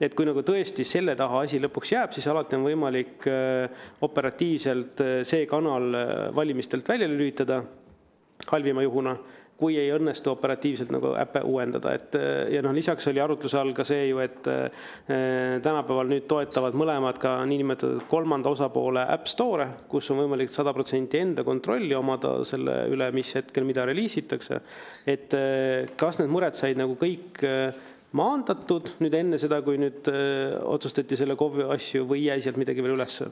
et kui nagu tõesti selle taha asi lõpuks jääb, siis alati on võimalik operatiivselt see kanal valimistelt välja lülitada halvima juhuna, kui ei õnnestu operatiivselt nagu äppe uuendada. Ja lisaks oli arutluse all ka see ju, et tänapäeval nüüd toetavad mõlemad ka niinimetatud kolmanda osapoole App Store, kus on võimalik 100% enda kontrolli omada selle üle, mis hetkel mida reliisitakse. Et kas need mured said nagu kõik maandatud nüüd enne seda, kui nüüd otsustati selle KOV-i asju või jäi sealt midagi veel üles?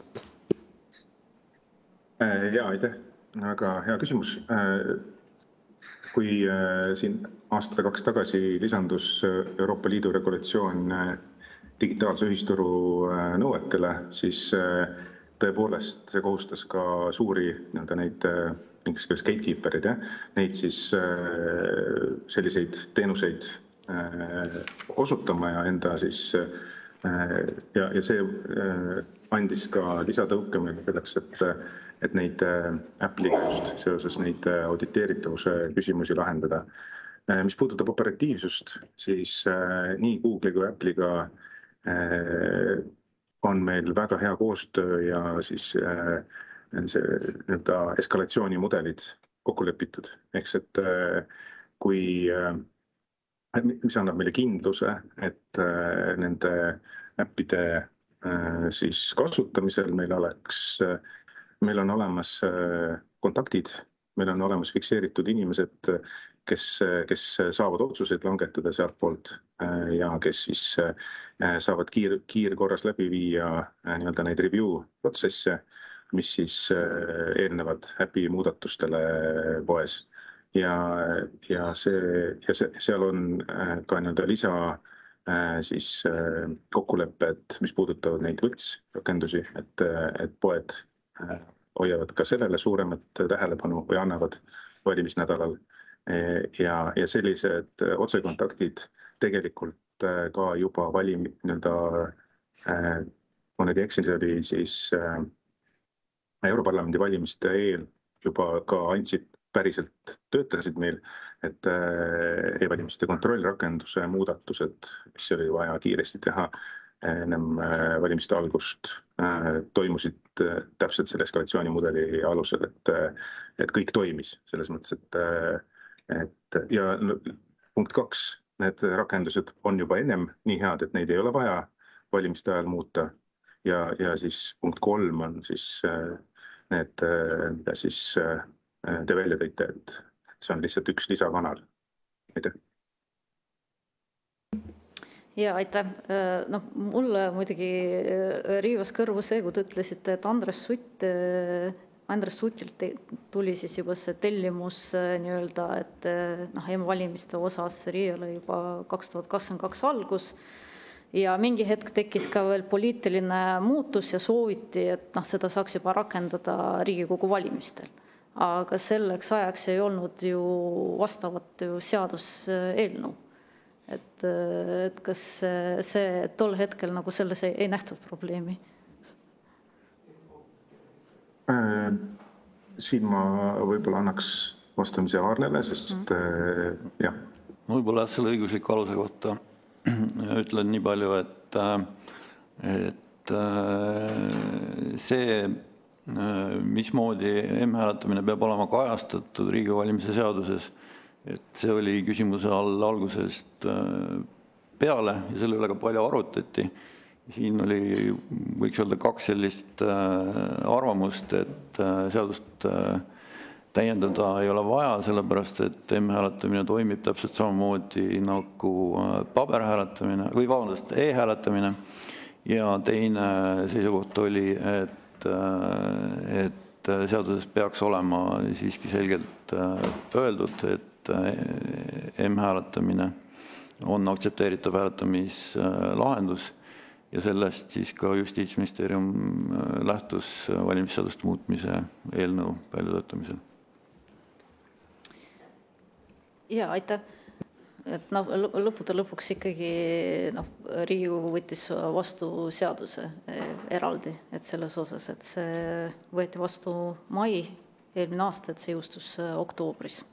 Jaa, aitäh. Väga hea küsimus. Kui siin aasta 2 tagasi lisandus Euroopa Liidu regulatsioon digitaalse ühisturu nõuetele, siis tõepoolest see kohustas ka suuri neid inglise keeles gatekeeperid, neid siis selliseid teenuseid osutama ja enda siis ja see andis ka lisatõuke meile selleks, et neid Apple'iga just seoses neid auditeeritavuse küsimusi lahendada. Mis puudutab operatiivsust, siis nii Google'i kui Apple'iga on meil väga hea koostöö ja siis eskalatsioonimudelid kokku lepitud. Ehk et kui, mis annab meile kindluse, et nende äppide siis kasutamisel meil on olemas kontaktid, meil on olemas fikseeritud inimesed, kes saavad otsuseid langetada sealt poolt ja kes siis saavad kiirkorras läbi viia neid review protsesse, mis siis eelnevad äpi muudatustele poes. Ja seal on ka lisa siis kokkulepped, mis puudutavad neid võltsrakendusi, et poed hoiavad ka sellele suuremat tähelepanu või annavad valimisnädalal. Ja sellised otsekontaktid tegelikult ka juba ma nüüd eksin, see oli siis Europarlamendi valimiste eel juba ka andsid päriselt töötasid meil, et e-valimiste kontrollrakenduse muudatused, mis oli vaja kiiresti teha ennem valimiste algust, toimusid täpselt selle eskalatsioonimudeli alusel, et kõik toimis selles mõttes, et ja punkt 2, need rakendused on juba ennem nii head, et neid ei ole vaja valimiste ajal muuta ja siis punkt 3 on siis need, mida siis te välja tõite, et see on lihtsalt üks lisakanal. Aitäh. Ja aitäh. Mulle muidugi riivas kõrvu see, kui te ütlesite, et Andres Sutilt tuli siis juba see tellimus nii-öelda, et M-valimiste osas Riiale juba 2022 algus ja mingi hetk tekkis ka veel poliitiline muutus ja sooviti, et seda saaks juba rakendada Riigikogu valimistel. Aga selleks ajaks ei olnud ju vastavat seaduseelnõu. Et kas see tol hetkel nagu selles ei nähtud probleemi? Siin ma võib-olla annaks vastamise Arnele, sest jah. Võib-olla selle õigusliku aluse kohta ütlen nii palju, et see, mismoodi M-hääletamine peab olema kajastatud Riigikogu valimise seaduses, et see oli küsimuse all algusest peale ja selle üle ka palju arutati. Siin oli, võiks öelda, 2 sellist arvamust, et seadust täiendada ei ole vaja, sellepärast et M-hääletamine toimib täpselt samamoodi nagu paberhääletamine või vabandust, e-hääletamine ja teine seisukoht oli, et seaduses peaks olema siiski selgelt öeldud, et M-hääletamine on aktsepteeritav hääletamislahendus ja sellest siis ka Justiitsministeerium lähtus valimisseaduste muutmise eelnõu väljatöötamisel. Ja, aitäh. Et lõppude lõpuks ikkagi Riigikogu võttis vastu seaduse eraldi, et selles osas, et see võeti vastu mai eelmine aasta, et see jõustus oktoobris.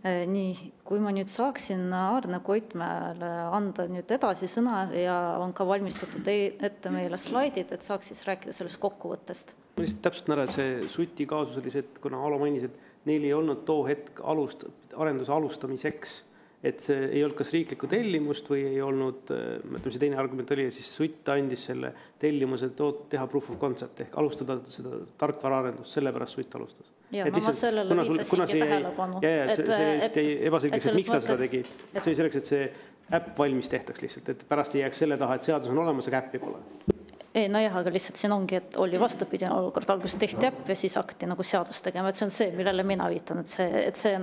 Nii, kui ma nüüd saaksin Arne Koitmäele anda nüüd edasi sõna ja on ka valmistatud ette meile slaidid, et saaks siis rääkida sellest kokkuvõttest. Ma lihtsalt täpsustan ära, et see Suti kaasus oli see, et kuna Alo mainis, et neil ei olnud too hetk arenduse alustamiseks, et see ei olnud kas riiklikku tellimust või ei olnud, mõtleme, see teine argument oli, ja siis Sutt andis selle tellimuse, et teha proof of concept ehk alustada seda tarkvaraarendust, sellepärast Sutt alustas. Ja, ma sellele viitasingi tähelepanu. See jäi ebaselgeks, et miks ta seda tegi. See oli selleks, et see äpp valmis tehtaks lihtsalt, et pärast ei jääks selle taha, et seadus on olemas, aga äppi pole. Ei, nojah, aga lihtsalt siin ongi, et oli vastupidine olukord, alguses tehti äpp ja siis hakati seadust tegema, et see on see, millele mina viitan, et see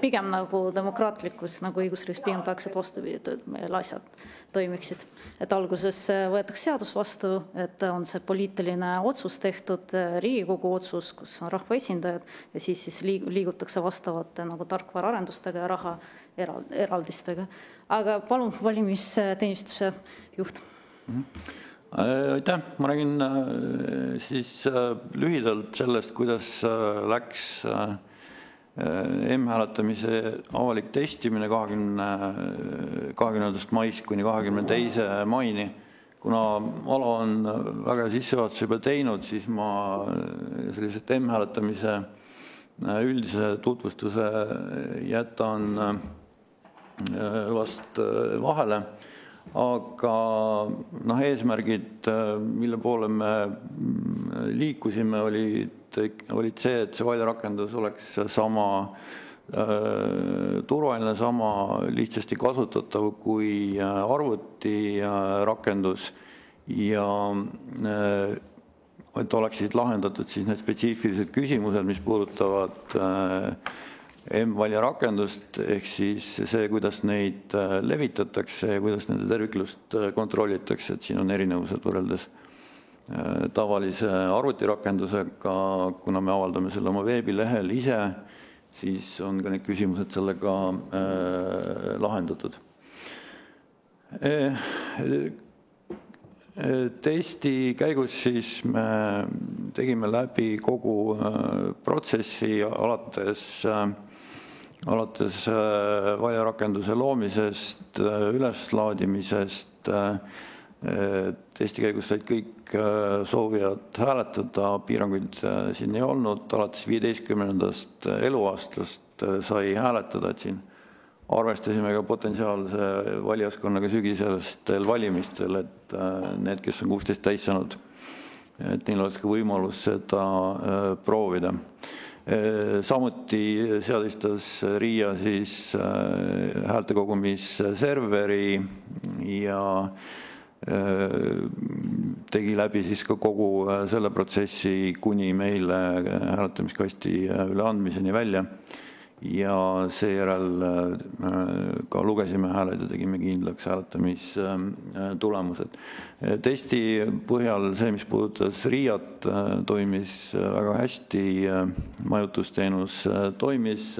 pigem demokraatlikus õigusriigis pigem tahaks, et vastupidi meil asjad toimiksid. Et alguses võetakse seadus vastu, et on see poliitiline otsus tehtud, Riigikogu otsus, kus on rahvaesindajad ja siis liigutakse vastavate tarkvaraarendustega ja raha eraldistega. Aga palun valimisteenistuse juht. Aitäh, ma räägin siis lühidalt sellest, kuidas läks M-hääletamise avalik testimine 20. maist kuni 22. maini. Kuna Alo on väga sissejuhatuse juba teinud, siis ma selliselt M-hääletamise üldise tutvustuse jätan vast vahele. Aga eesmärgid, mille poole me liikusime, olid see, et see valijarakendus oleks sama turvaline, sama lihtsasti kasutatav kui arvuti rakendus ja et oleksid lahendatud siis need spetsiifilised küsimused, mis puudutavad M-valijarakendust ehk siis see, kuidas neid levitatakse ja kuidas nende terviklust kontrollitakse, et siin on erinevused võrreldes tavalise arvutirakendusega, kuna me avaldame selle oma veebilehel ise, siis on ka need küsimused sellega lahendatud. Testi käigus siis me tegime läbi kogu protsessi alates valijarakenduse loomisest, üleslaadimisest. Testi käigus said kõik soovijad hääletada, piiranguid siin ei olnud, alates 15. eluaastast sai hääletada, et siin arvestasime ka potentsiaalse valijaskonnaga sügisestel valimistel, et need, kes on 16 täis saanud, et neil oleks ka võimalus seda proovida. Samuti seadistas RIA siis häältekogumisserveri ja tegi läbi siis ka kogu selle protsessi kuni meile hääletamiskasti üleandmiseni välja ja seejärel ka lugesime hääled ja tegime kindlaks hääletamistulemused. Testi põhjal see, mis puudutas RIA-t, toimis väga hästi, majutusteenus toimis,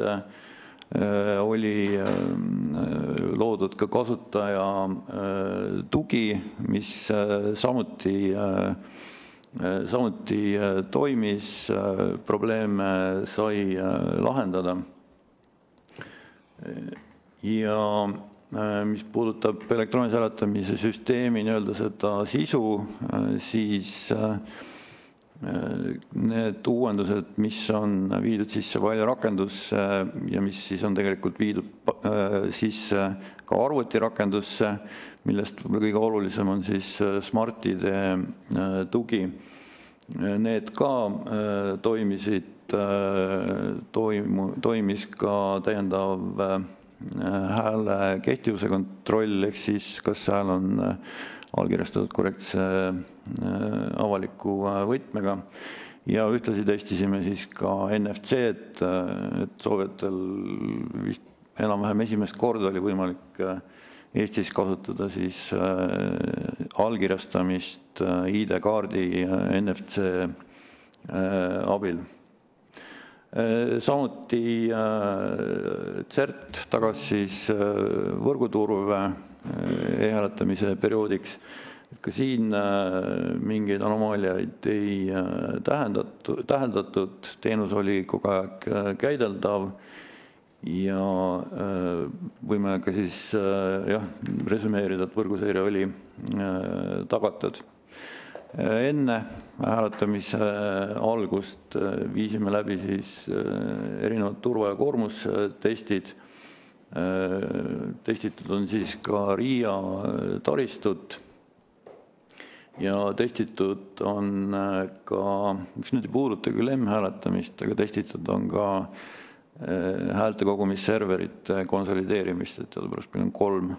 oli loodud ka kasutaja tugi, mis samuti toimis, probleeme sai lahendada. Ja mis puudutab elektroonilise hääletamise süsteemi seda sisu, siis need uuendused, mis on viidud sisse valijarakendusse ja mis siis on tegelikult viidud sisse ka arvutirakendusse, millest kõige olulisem on siis Smart-ID tugi. Need ka toimisid, toimis ka täiendav hääle kehtivuse kontroll, ehk siis kas hääl on allkirjastatud korrektse avaliku võtmega ja ühtlasi testisime siis ka NFC-d, et soovijatel vist enam-vähem esimest korda oli võimalik Eestis kasutada siis allkirjastamist ID-kaardi NFC abil. Samuti CERT tagas siis võrguturve e-hääletamise perioodiks. Ka siin mingeid anomaaliaid ei täheldatud, teenus oli kogu aeg käideldav ja võime ka siis resümeerida, et võrguseire oli tagatud. Enne hääletamise algust viisime läbi siis erinevad turva- ja koormustestid. Testitud on siis ka RIA taristut ja testitud on ka, mis nüüd ei puuduta küll M-hääletamist, aga testitud on ka häälte kogumisserverite konsolideerimist, et teadupärast meil on 3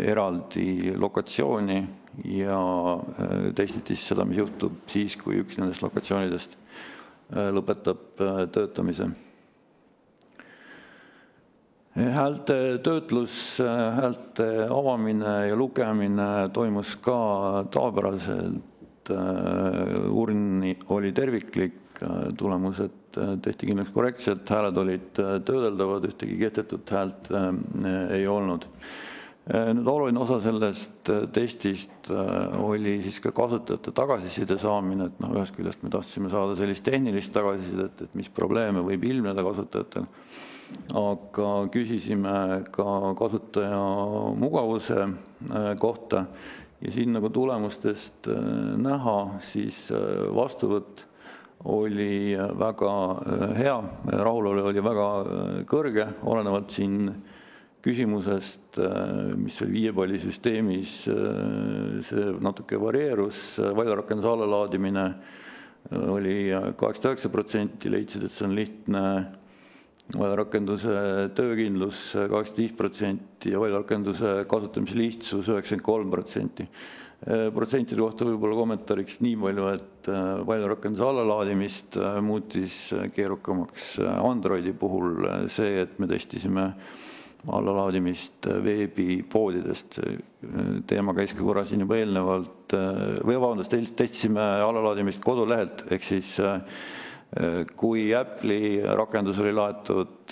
eraldi lokatsiooni ja testiti seda, mis juhtub siis, kui üks nendest lokatsioonidest lõpetab töötamise. Häälte töötlus, häälte avamine ja lugemine toimus ka tavapäraselt. Urn oli terviklik, tulemused tehti kindlaks korrektselt, hääled olid töödeldavad, ühtegi kehtetut häält ei olnud. Nüüd oluline osa sellest testist oli siis ka kasutajate tagasiside saamine, et ühest küljest me tahtsime saada sellist tehnilist tagasisidet, et mis probleeme võib ilmneda kasutajatel, aga küsisime ka kasutaja mugavuse kohta ja siin nagu tulemustest näha, siis vastuvõtt oli väga hea, rahulolu oli väga kõrge, olenevalt siin küsimusest, mis oli 5-pallisüsteemis, see natuke varieerus, valijarakenduse allalaadimine oli 89%, leidsid, et see on lihtne, valijarakenduse töökindlus 85% ja valijarakenduse kasutamise lihtsus 93%. Protsentide kohta võib-olla kommentaariks nii palju, et valijarakenduse allalaadimist muutis keerukamaks Androidi puhul see, et me testisime allalaadimist veebipoodidest. Teema käis ka korra siin juba eelnevalt, testisime allalaadimist kodulehelt, ehk siis kui Apple'i rakendus oli laetud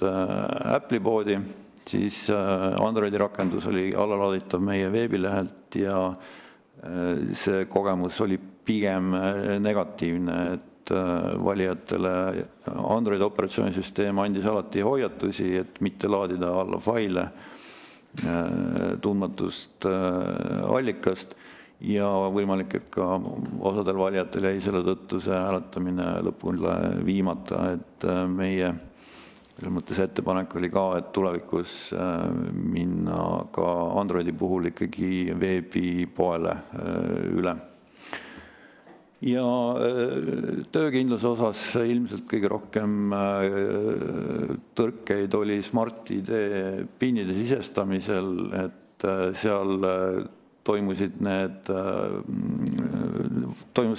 Apple'i poodi, siis Androidi rakendus oli allalaaditav meie veebilehelt ja see kogemus oli pigem negatiivne, et valijatele Androidi operatsioonisüsteem andis alati hoiatusi, et mitte laadida alla faile tundmatust allikast ja võimalik, et ka osadel valijatel jäi selle tõttu see hääletamine lõpule viimata, et meie selles mõttes ettepanek oli ka, et tulevikus minna ka Androidi puhul ikkagi veebipoele üle. Ja töökindluse osas ilmselt kõige rohkem tõrkeid oli Smart-ID PIN-ide sisestamisel, et seal toimus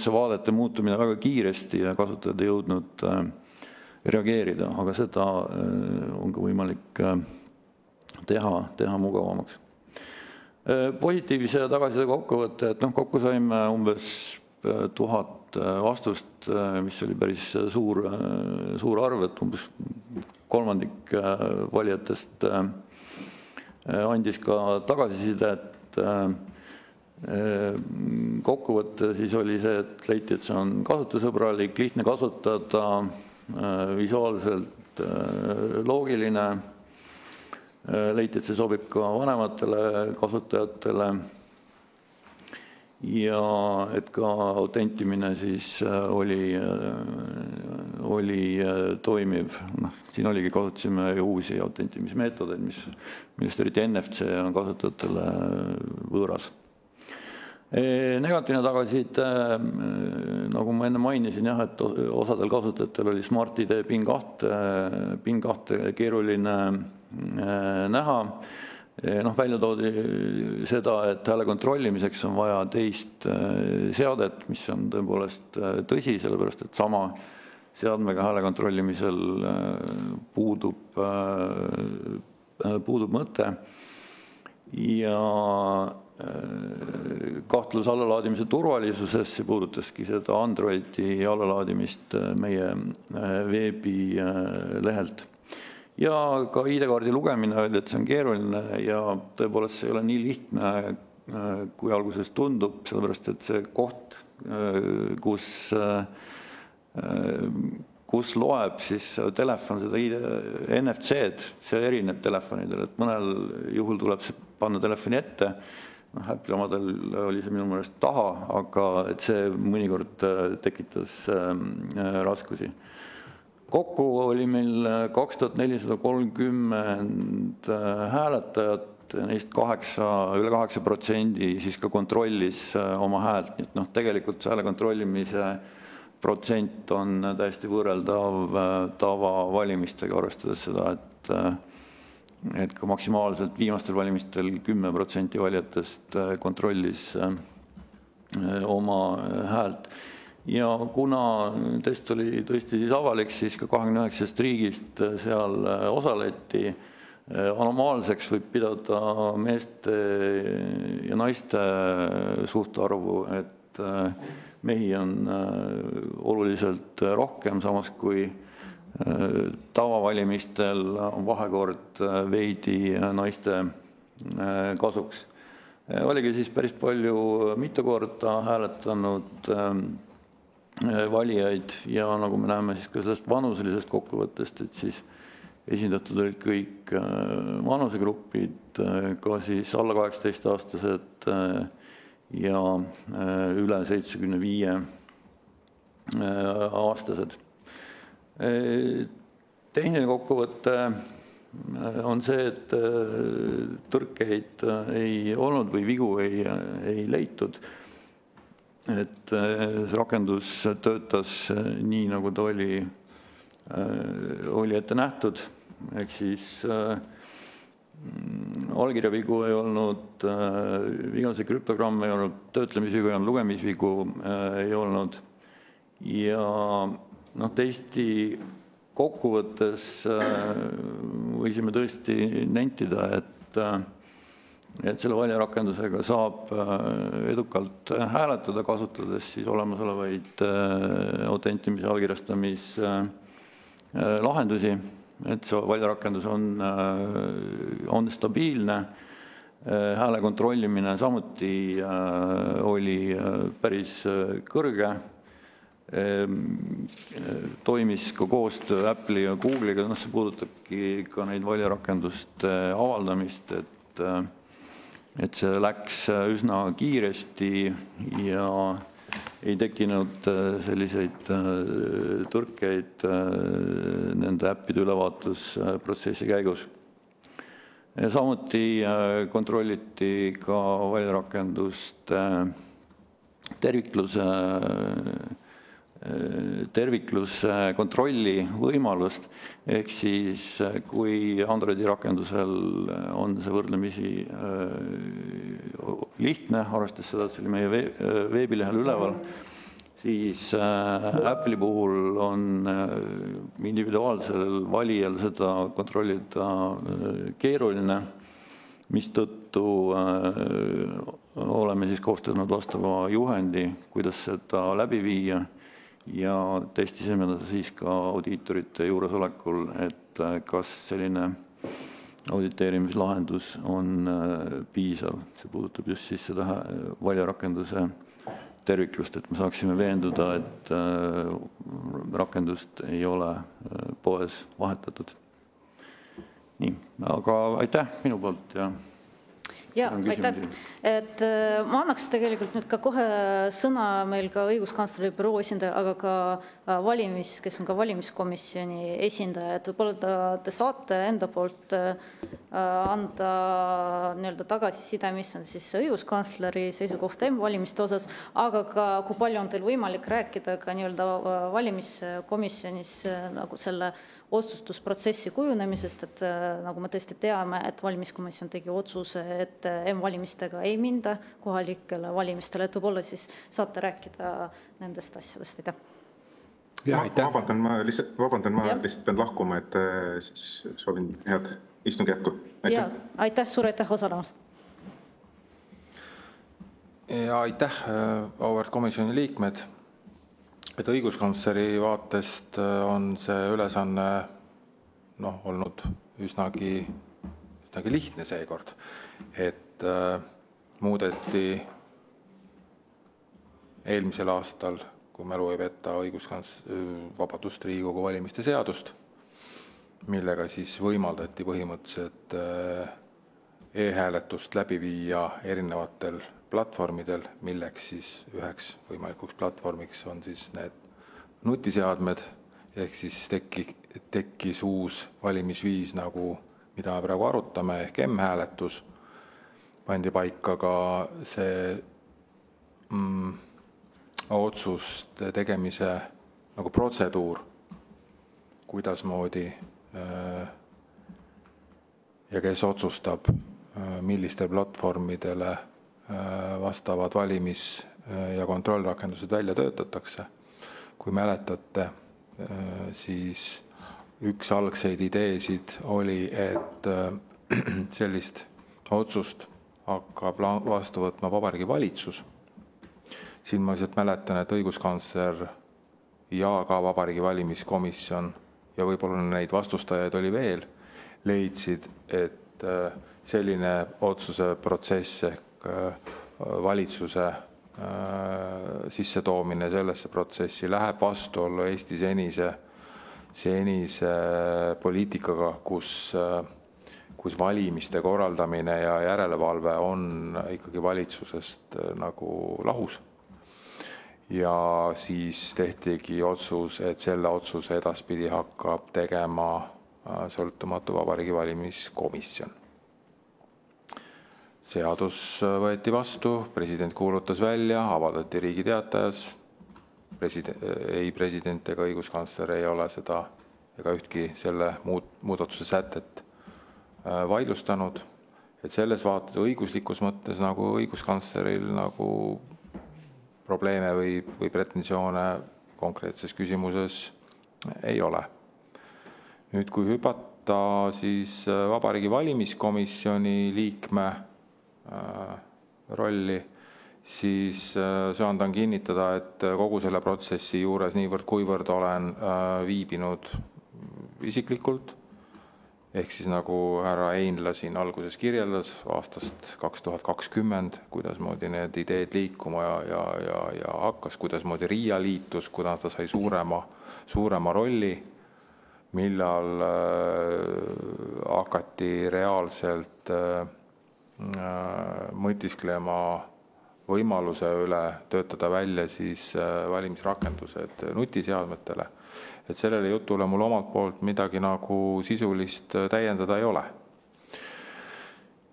see vaadete muutumine väga kiiresti ja kasutajad ei jõudnud reageerida, aga seda on ka võimalik teha mugavamaks. Positiivse tagasiside kokkuvõtte, et kokku saime umbes 1000 vastust, mis oli päris suur arv, et umbes kolmandik valijatest andis ka tagasisidet. Kokkuvõte siis oli see, et leiti, et see on kasutusõbralik, lihtne kasutada, visuaalselt loogiline, leiti, et see sobib ka vanematele kasutajatele ja et ka autentimine siis oli toimiv. Siin oligi, kasutasime uusi autentimismeetodeid, millest eriti NFC on kasutajatele võõras. Negatiivne tagasiside, nagu ma enne mainisin, et osadel kasutajatel oli Smart-ID PIN 2 keeruline näha. Välja toodi seda, et hääle kontrollimiseks on vaja teist seadet, mis on tõepoolest tõsi, sellepärast et sama seadmega hääle kontrollimisel puudub mõte. Ja kahtlus allalaadimise turvalisuses, see puudutaski seda Androidi allalaadimist meie veebilehelt. Ja ka ID-kaardi lugemine öeldi, et see on keeruline ja tõepoolest see ei ole nii lihtne, kui alguses tundub, sellepärast et see koht, kus loeb siis telefon seda NFC-d, see erineb telefonidel, et mõnel juhul tuleb see panna telefoni ette, Apple'i omadel oli see minu meelest taha, aga et see mõnikord tekitas raskusi. Kokku oli meil 2430 hääletajat, neist üle 8% siis ka kontrollis oma häält, nii et tegelikult hääle kontrollimise protsent on täiesti võrreldav tavavalimistega, arvestades seda, et ka maksimaalselt viimastel valimistel 10% valijatest kontrollis oma häält. Ja kuna test oli tõesti siis avalik, siis ka 29 riigist seal osaleti. Anomaalseks võib pidada meeste ja naiste suhtarvu, et mehi on oluliselt rohkem, samas kui tavavalimistel on vahekord veidi naiste kasuks. Oligi siis päris palju mitu korda hääletanud valijaid ja nagu me näeme siis ka sellest vanuselisest kokkuvõttest, et siis esindatud olid kõik vanusegrupid, ka siis alla 18-aastased ja üle 75 aastased. Tehniline kokkuvõte on see, et tõrkeid ei olnud või vigu ei leitud. Et rakendus töötas nii, nagu ta oli ette nähtud, ehk siis allkirjavigu ei olnud, vigase krüptogramm ei olnud, töötlemisvigu ei olnud, lugemisvigu ei olnud ja teiste kokkuvõttes võisime tõesti nentida, et selle valjarakendusega saab edukalt hääletada, kasutades siis olemasolevaid autentimise ja allkirjastamise lahendusi, et see valjarakendus on stabiilne, hääle kontrollimine samuti oli päris kõrge, toimis ka koostöö Apple'i ja Google'iga, see puudutabki ka neid valjarakenduste avaldamist, et see läks üsna kiiresti ja ei tekkinud selliseid tõrkeid nende äppide ülevaatusprotsessi käigus. Samuti kontrolliti ka valjarakenduste tervikluse kontrolli võimalust, ehk siis kui Androidi rakendusel on see võrdlemisi lihtne, arvestades seda, et see oli meie veebilehel üleval, siis Apple'i puhul on individuaalsel valijal seda kontrollida keeruline, mistõttu oleme siis koostanud vastava juhendi, kuidas seda läbi viia ja testisime siis ka audiitorite juuresolekul, et kas selline auditeerimislahendus on piisav. See puudutab just siis seda valjarakenduse terviklust, et me saaksime veenduda, et rakendust ei ole poes vahetatud. Nii, aga aitäh minu poolt ja aitäh. Et ma annaks tegelikult nüüd ka kohe sõna meil ka õiguskantsleri büroo esindaja, aga ka kes on ka valimiskomisjoni esindaja, et võib-olla te saate enda poolt anda nii-öelda tagasiside, mis on siis õiguskantsleri seisukoht valimiste osas, aga ka kui palju on teil võimalik rääkida ka nii-öelda valimiskomisjonis nagu selle otsustusprotsessi kujunemisest, et nagu me tõesti teame, et valimiskomisjon tegi otsuse, et M-valimistega ei minda kohalikele valimistele, et võib-olla siis saate rääkida nendest asjadest. Vabandan, ma lihtsalt pean lahkuma, et siis soovin head istungi jätku. Aitäh, suur aitäh osalemast. Ja aitäh, auväärt komisjoni liikmed. Et õiguskantsleri vaatest on see ülesanne olnud üsnagi lihtne seekord, et muudeti eelmisel aastal, kui mälu ei peta, Riigikogu valimiste seadust, millega siis võimaldati põhimõtteliselt e-hääletust läbi viia erinevatel platvormidel, milleks siis üheks võimalikuks platvormiks on siis need nutiseadmed, ehk siis tekkis uus valimisviis, mida me praegu arutame, ehk m-hääletus. Pandi paika ka see otsuste tegemise protseduur, kuidasmoodi ja kes otsustab, milliste platvormidele vastavad valimis- ja kontrollrakendused välja töötatakse. Kui mäletate, siis üks algseid ideesid oli, et sellist otsust hakkab vastu võtma Vabariigi Valitsus. Siin ma lihtsalt mäletan, et õiguskantsler ja ka Vabariigi Valimiskomisjon ja võib-olla neid vastustajaid oli veel, leidsid, et selline otsuse protsess ehk valitsuse sissetoomine sellesse protsessi läheb vastuollu Eesti senise poliitikaga, kus valimiste korraldamine ja järelevalve on ikkagi valitsusest lahus. Ja siis tehtigi otsus, et selle otsuse edaspidi hakkab tegema sõltumatu Vabariigi Valimiskomisjon. Seadus võeti vastu, president kuulutas välja, avaldati Riigi Teatajas. Ei president ega õiguskantsler ei ole seda ega ühtki selle muudatuse sätet vaidlustanud. Et selles vaates õiguslikus mõttes õiguskantsleril probleeme või pretensioone konkreetses küsimuses ei ole. Nüüd, kui hüpata siis Vabariigi Valimiskomisjoni liikme rolli, siis söandan kinnitada, et kogu selle protsessi juures niivõrd kuivõrd olen viibinud isiklikult, ehk siis nagu härra Einla siin alguses kirjeldas aastast 2020, kuidasmoodi need ideed liikuma ja hakkas, kuidasmoodi Riia liitus, kuidas ta sai suurema rolli, millal hakati reaalselt mõtisklema võimaluse üle töötada välja siis valimisrakendused nutiseadmetele. Et sellele jutule mul omalt poolt midagi sisulist täiendada ei ole.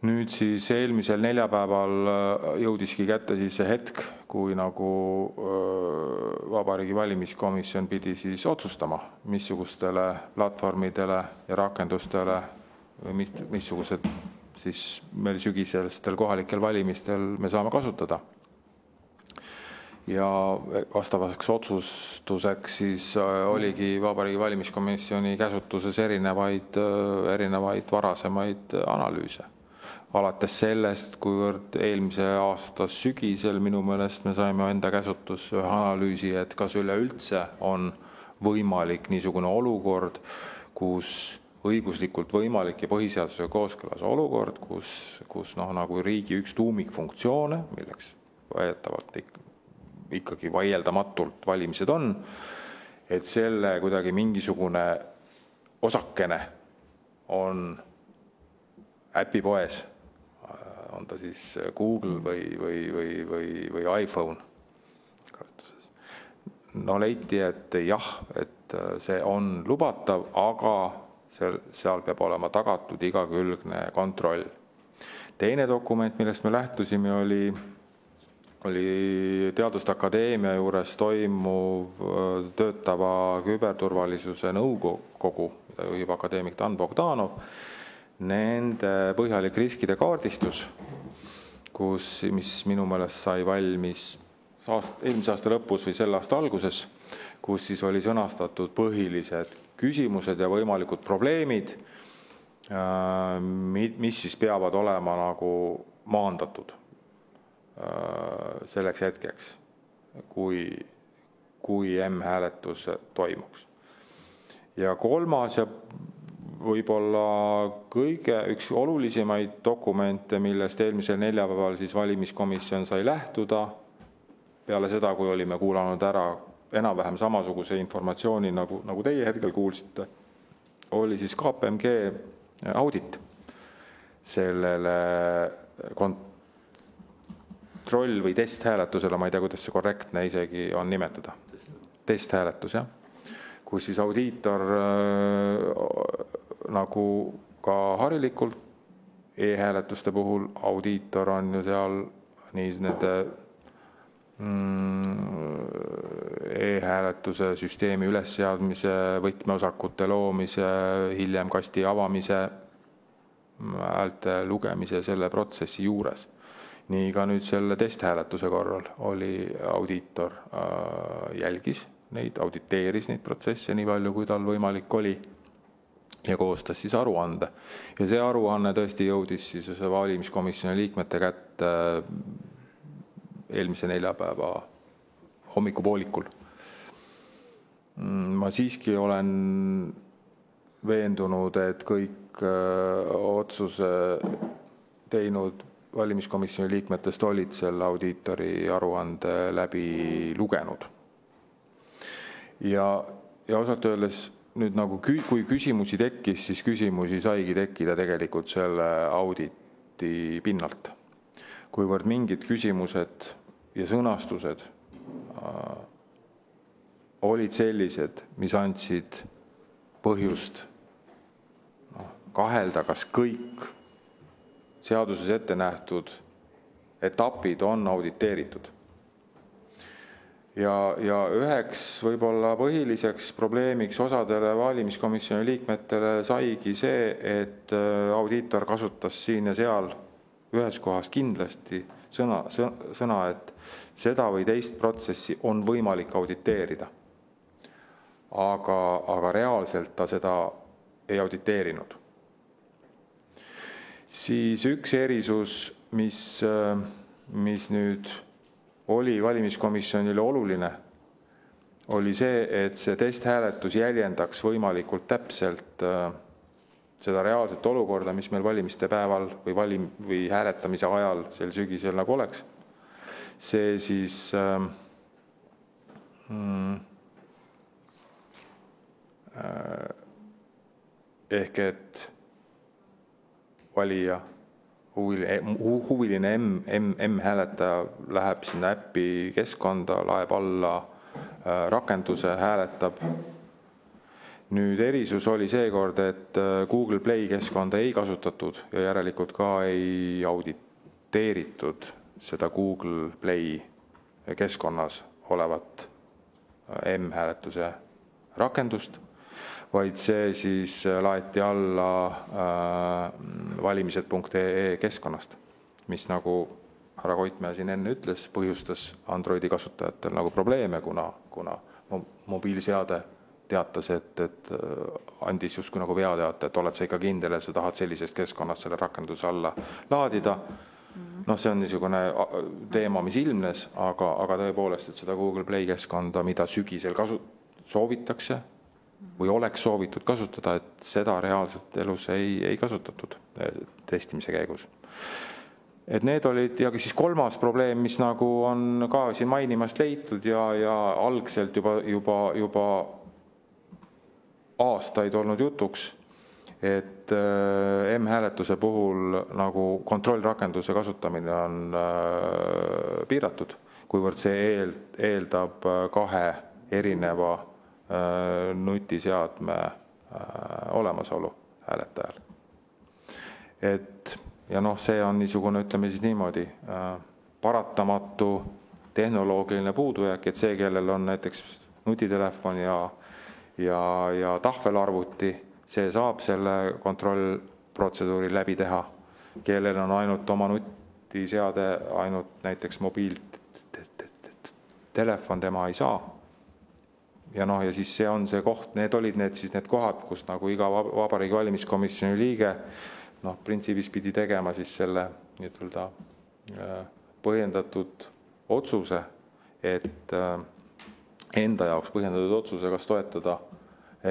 Nüüd siis eelmisel neljapäeval jõudiski kätte siis see hetk, kui Vabariigi Valimiskomisjon pidi siis otsustama, missugustele platvormidele ja rakendustele või missugused siis meil sügisestel kohalikel valimistel me saame kasutada. Ja vastavaks otsustuseks siis oligi Vabariigi Valimiskomisjoni käsutuses erinevaid varasemaid analüüse. Alates sellest, kuivõrd eelmise aasta sügisel minu meelest me saime enda käsutusse ühe analüüsi, et kas üleüldse on võimalik niisugune olukord, kus õiguslikult võimalik ja põhiseadusega kooskõlas olukord, kus nagu riigi üks tuumikfunktsioone, milleks ikkagi vaieldamatult valimised on, et selle kuidagi mingisugune osakene on äpipoes, on ta siis Google või iPhone kasutuses. No leiti, et jah, et see on lubatav, aga seal peab olema tagatud igakülgne kontroll. Teine dokument, millest me lähtusime, oli Teaduste Akadeemia juures toimuv töötava küberturvalisuse nõukogu, mida juhib akadeemik Dan Bogdanov, nende põhjalik riskide kaardistus, mis minu meelest sai valmis eelmise aasta lõpus või selle aasta alguses, kus siis oli sõnastatud põhilised küsimused ja võimalikud probleemid, mis siis peavad olema maandatud. selleks hetkeks, kui M-hääletus toimuks. Ja kolmas ja võib-olla üks olulisemaid dokumente, millest eelmisel neljapäeval siis valimiskomisjon sai lähtuda, peale seda, kui olime kuulanud ära enam-vähem samasuguse informatsiooni, nagu teie hetkel kuulsite, oli siis KPMG audit sellele kontroll- või testhääletusele, ma ei tea, kuidas see korrektne isegi on nimetada. Testhääletus, jah. Kus siis audiitor nagu ka harilikult e-hääletuste puhul audiitor on ju seal nii nende e-hääletuse süsteemi ülesseadmise, võtmeosakute loomise, hiljem kasti avamise, häälte lugemise selle protsessi juures. Nii ka nüüd selle testhääletuse korral oli audiitor jälgis neid, auditeeris neid protsesse nii palju, kui tal võimalik oli ja koostas siis aruande. Ja see aruanne tõesti jõudis siis valimiskomisjoni liikmete kätte eelmise neljapäeva hommikupoolikul. Ma siiski olen veendunud, et kõik otsuse teinud valimiskomisjoni liikmetest olid selle audiitori aruande läbi lugenud. Ja osalt öeldes nüüd nagu kui küsimusi tekkis, siis küsimusi saigi tekkida tegelikult selle auditi pinnalt. Kuivõrd mingid küsimused ja sõnastused olid sellised, mis andsid põhjust kahelda, kas kõik seaduses ette nähtud etapid on auditeeritud. Ja üheks võib-olla põhiliseks probleemiks osadele valimiskomisjoni liikmetele saigi see, et audiitor kasutas siin ja seal ühes kohas kindlasti sõna, et seda või teist protsessi on võimalik auditeerida. Aga reaalselt ta seda ei auditeerinud. Siis üks erisus, mis nüüd oli valimiskomisjonile oluline, oli see, et see testhääletus jäljendaks võimalikult täpselt seda reaalset olukorda, mis meil valimiste päeval või hääletamise ajal sel sügisel nagu oleks. See siis ehk et valija, huviline M-hääletaja läheb sinna äppi keskkonda, laeb alla rakenduse, hääletab. Nüüd erisus oli seekord, et Google Play keskkonda ei kasutatud ja järelikult ka ei auditeeritud seda Google Play keskkonnas olevat M-hääletuse rakendust, vaid see siis laeti alla valimised.ee keskkonnast, mis nagu härra Koitmäe siin enne ütles, põhjustas Androidi kasutajatel nagu probleeme, kuna mobiilseade teatas, et andis justkui nagu veateate, et oled sa ikka kindel, et sa tahad sellisest keskkonnast selle rakenduse alla laadida. Noh, see on niisugune teema, mis ilmnes, aga tõepoolest, et seda Google Play keskkonda, mida sügisel soovitakse või oleks soovitud kasutada, et seda reaalselt elus ei kasutatud testimise käigus. Et need olid, ja siis kolmas probleem, mis nagu on ka siin mainimast leitud ja algselt juba aastaid olnud jutuks, et M-hääletuse puhul nagu kontrollrakenduse kasutamine on piiratud, kuivõrd see eeldab 2 erineva nutiseadme olemasolu hääletajal. Ja see on niisugune, ütleme siis niimoodi, paratamatu tehnoloogiline puudujääk, et see, kellel on näiteks nutitelefon ja tahvelarvuti, see saab selle kontrollprotseduuri läbi teha. Kellel on ainult oma nutiseade, ainult näiteks mobiiltelefon, tema ei saa. Ja siis see on see koht, need olid need kohad, kus nagu iga Vabariigi valimiskomisjoni liige printsiibis pidi tegema siis selle põhjendatud otsuse, et enda jaoks põhjendatud otsuse, kas toetada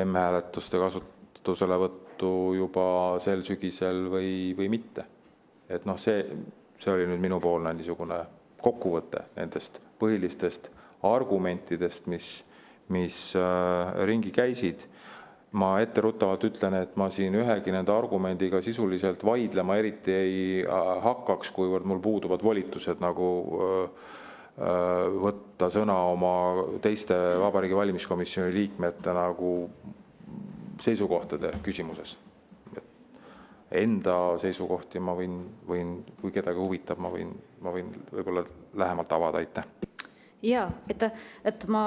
M-hääletuste kasutuselevõttu juba sel sügisel või mitte. Et noh, see oli nüüd minupoolne niisugune kokkuvõte nendest põhilistest argumentidest, mis ringi käisid. Ma etteruttavalt ütlen, et ma siin ühegi nende argumendiga sisuliselt vaidlema eriti ei hakkaks, kuivõrd mul puuduvad volitused nagu võtta sõna oma teiste Vabariigi Valimiskomisjoni liikmete nagu seisukohtade küsimuses. Enda seisukohti ma võin, kui kedagi huvitab, ma võin võib-olla lähemalt avada, aitäh. Jaa, et ma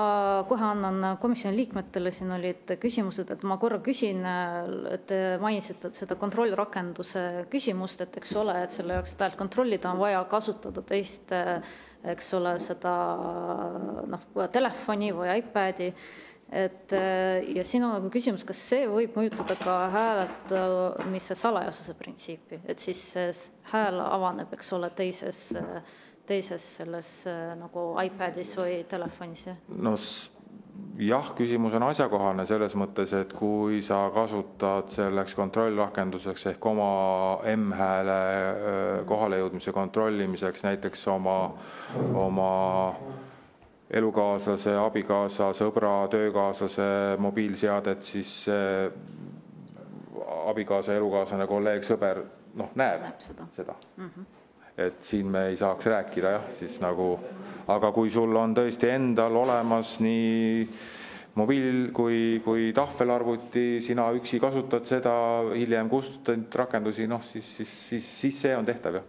kohe annan komisjoni liikmetele, siin olid küsimused, et ma korra küsin, et mainisite seda kontrollrakenduse küsimust, et eks ole, et selle jaoks häält kontrollida on vaja kasutada teist, eks ole, seda telefoni või iPadi. Ja siin on nagu küsimus, kas see võib mõjutada ka hääletamise salajasuse printsiipi, et siis hääl avaneb, eks ole, teises selles nagu iPadis või telefonis? No jah, küsimus on asjakohane selles mõttes, et kui sa kasutad selleks kontrollrakenduseks ehk oma M-hääle kohalejõudmise kontrollimiseks näiteks oma elukaaslase, abikaasa, sõbra, töökaaslase mobiilseadet, siis abikaasa, elukaaslane, kolleeg, sõber näeb seda. Et siin me ei saaks rääkida siis nagu, aga kui sul on tõesti endal olemas nii mobiil kui tahvelarvuti, sina üksi kasutad seda, hiljem kustutad rakendusi, siis see on tehtav, jah.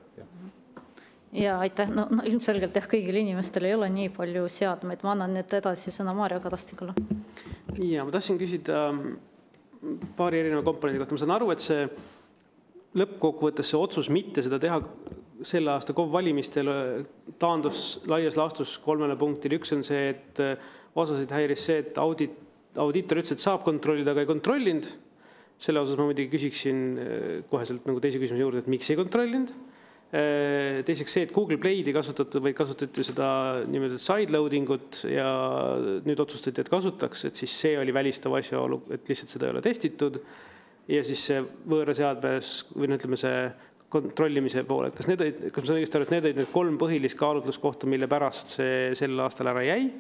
Ja aitäh, ilmselgelt kõigil inimestel ei ole nii palju seadmeid, ma annan nüüd edasi sõna Maarja Kadastikule. Ja ma tahtsin küsida paari erineva komponendi kohta, ma saan aru, et see lõppkokkuvõttes see otsus mitte seda teha selle aasta KOV-valimistel taandus laias laastus 3 punktile. Üks on see, et osasid häiris see, et audiitor ütles, et saab kontrollida, aga ei kontrollinud. Selle osas ma muidugi küsiksin koheselt nagu teise küsimuse juurde, et miks ei kontrollinud. Teiseks see, et Google Play'd ei kasutatud, vaid kasutati seda niimoodi sideloadingut ja nüüd otsustati, et kasutaks, et siis see oli välistav asjaolu, et lihtsalt seda ei ole testitud. Ja siis see võõra seadmes või ütleme see kontrollimise poole, et kas ma saan õigesti aru, et need olid need 3 põhilist kaalutluskohta, mille pärast see sel aastal ära jäi.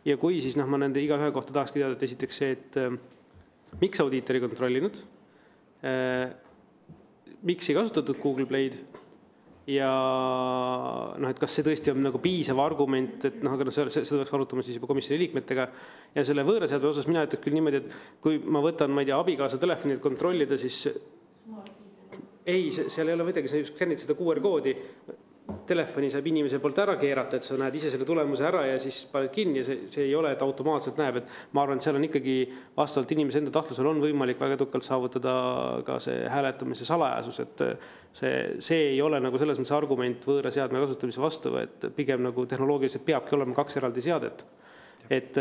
Ja kui siis ma nende iga ühe kohta tahakski teada, et esiteks see, et miks audiitor ei kontrollinud, miks ei kasutatud Google Play'd ja et kas see tõesti on nagu piisav argument, et aga seda peaks arutama siis juba komisjoni liikmetega. Ja selle võõraseadme osas mina ütleb küll niimoodi, et kui ma võtan, ma ei tea, abikaasa telefoni, et kontrollida, siis ei, seal ei ole midagi, sa just kännid seda QR-koodi, telefoni saab inimese poolt ära keerata, et sa näed ise selle tulemuse ära ja siis paned kinni ja see ei ole, et automaatselt näeb, et ma arvan, et seal on ikkagi vastavalt inimese enda tahtlusel on võimalik väga edukalt saavutada ka see hääletamise salajasus, et see ei ole nagu selles mõttes argument võõra seadme kasutamise vastu, et pigem nagu tehnoloogiliselt peabki olema 2 eraldi seadet. Et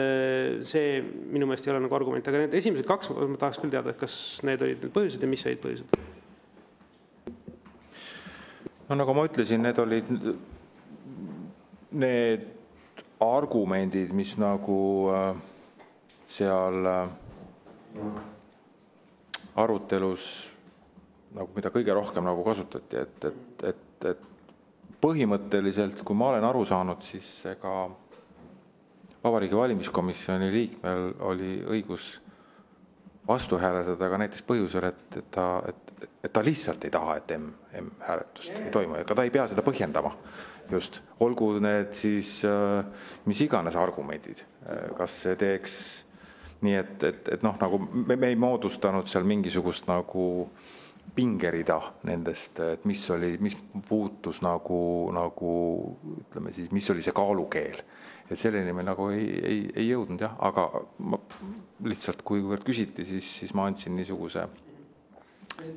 see minu meelest ei ole nagu argument, aga need esimesed 2 ma tahaks küll teada, kas need olid need põhjused ja mis olid põhjused? No nagu ma ütlesin, need olid need argumendid, mis nagu seal arutelus, nagu mida kõige rohkem nagu kasutati, et põhimõtteliselt, kui ma olen aru saanud, siis ega Vabariigi Valimiskomisjoni liikmel oli õigus vastu hääletada ka näiteks põhjusel, et ta lihtsalt ei taha, et M-hääletust ei toimu, ega ta ei pea seda põhjendama. Just, olgu need siis mis iganes argumendid, kas see teeks nii, et nagu me ei moodustanud seal mingisugust nagu pingerida nendest, et mis puutus nagu ütleme siis, mis oli see kaalukeel. Et selleni me nagu ei jõudnud, jah, aga lihtsalt kui küsiti, siis ma andsin niisuguse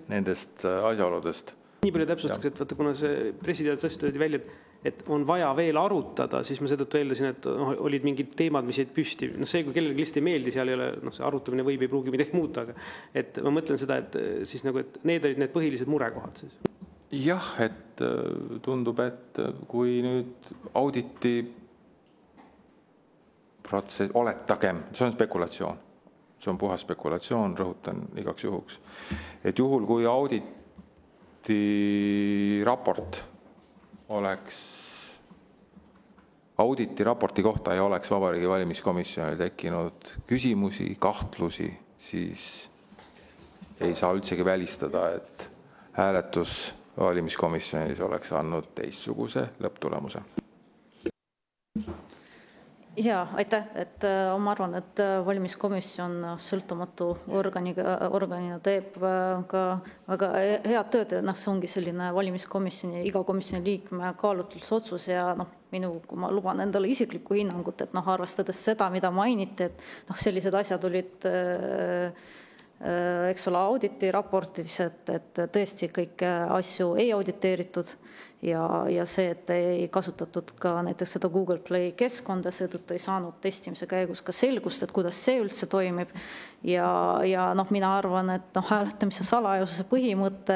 nendest asjaoludest. Nii palju täpsustaks, et vaata, kuna see pressiteates tõi välja, et on vaja veel arutada, siis ma seetõttu eeldasin, et olid mingid teemad, mis jäid püsti. See, kui kellelegi lihtsalt ei meeldi, seal ei ole, see arutamine võib ei pruugi midagi muuta, aga et ma mõtlen seda, et siis nagu, et need olid need põhilised murekohad siis. Jah, et tundub, et kui nüüd auditi protsess, oletagem, see on spekulatsioon, see on puhas spekulatsioon, rõhutan igaks juhuks, et juhul kui auditi raport auditi raporti kohta ei oleks Vabariigi Valimiskomisjonil tekkinud küsimusi, kahtlusi, siis ei saa üldsegi välistada, et hääletus valimiskomisjonis oleks andnud teistsuguse lõpptulemuse. Ja, aitäh, et ma arvan, et valimiskomisjon sõltumatu organina teeb ka väga head tööd, ja see ongi selline valimiskomisjoni, iga komisjoni liikme kaalutlusotsus ja kui ma luban endale isiklikku hinnangut, et arvestades seda, mida mainiti, et sellised asjad olid eks ole, auditi raportis, et tõesti kõiki asju ei auditeeritud ja see, et ei kasutatud ka näiteks seda Google Play keskkonda, seetõttu ei saanud testimise käigus ka selgust, et kuidas see üldse toimib. Ja mina arvan, et hääletamise salajasuse põhimõte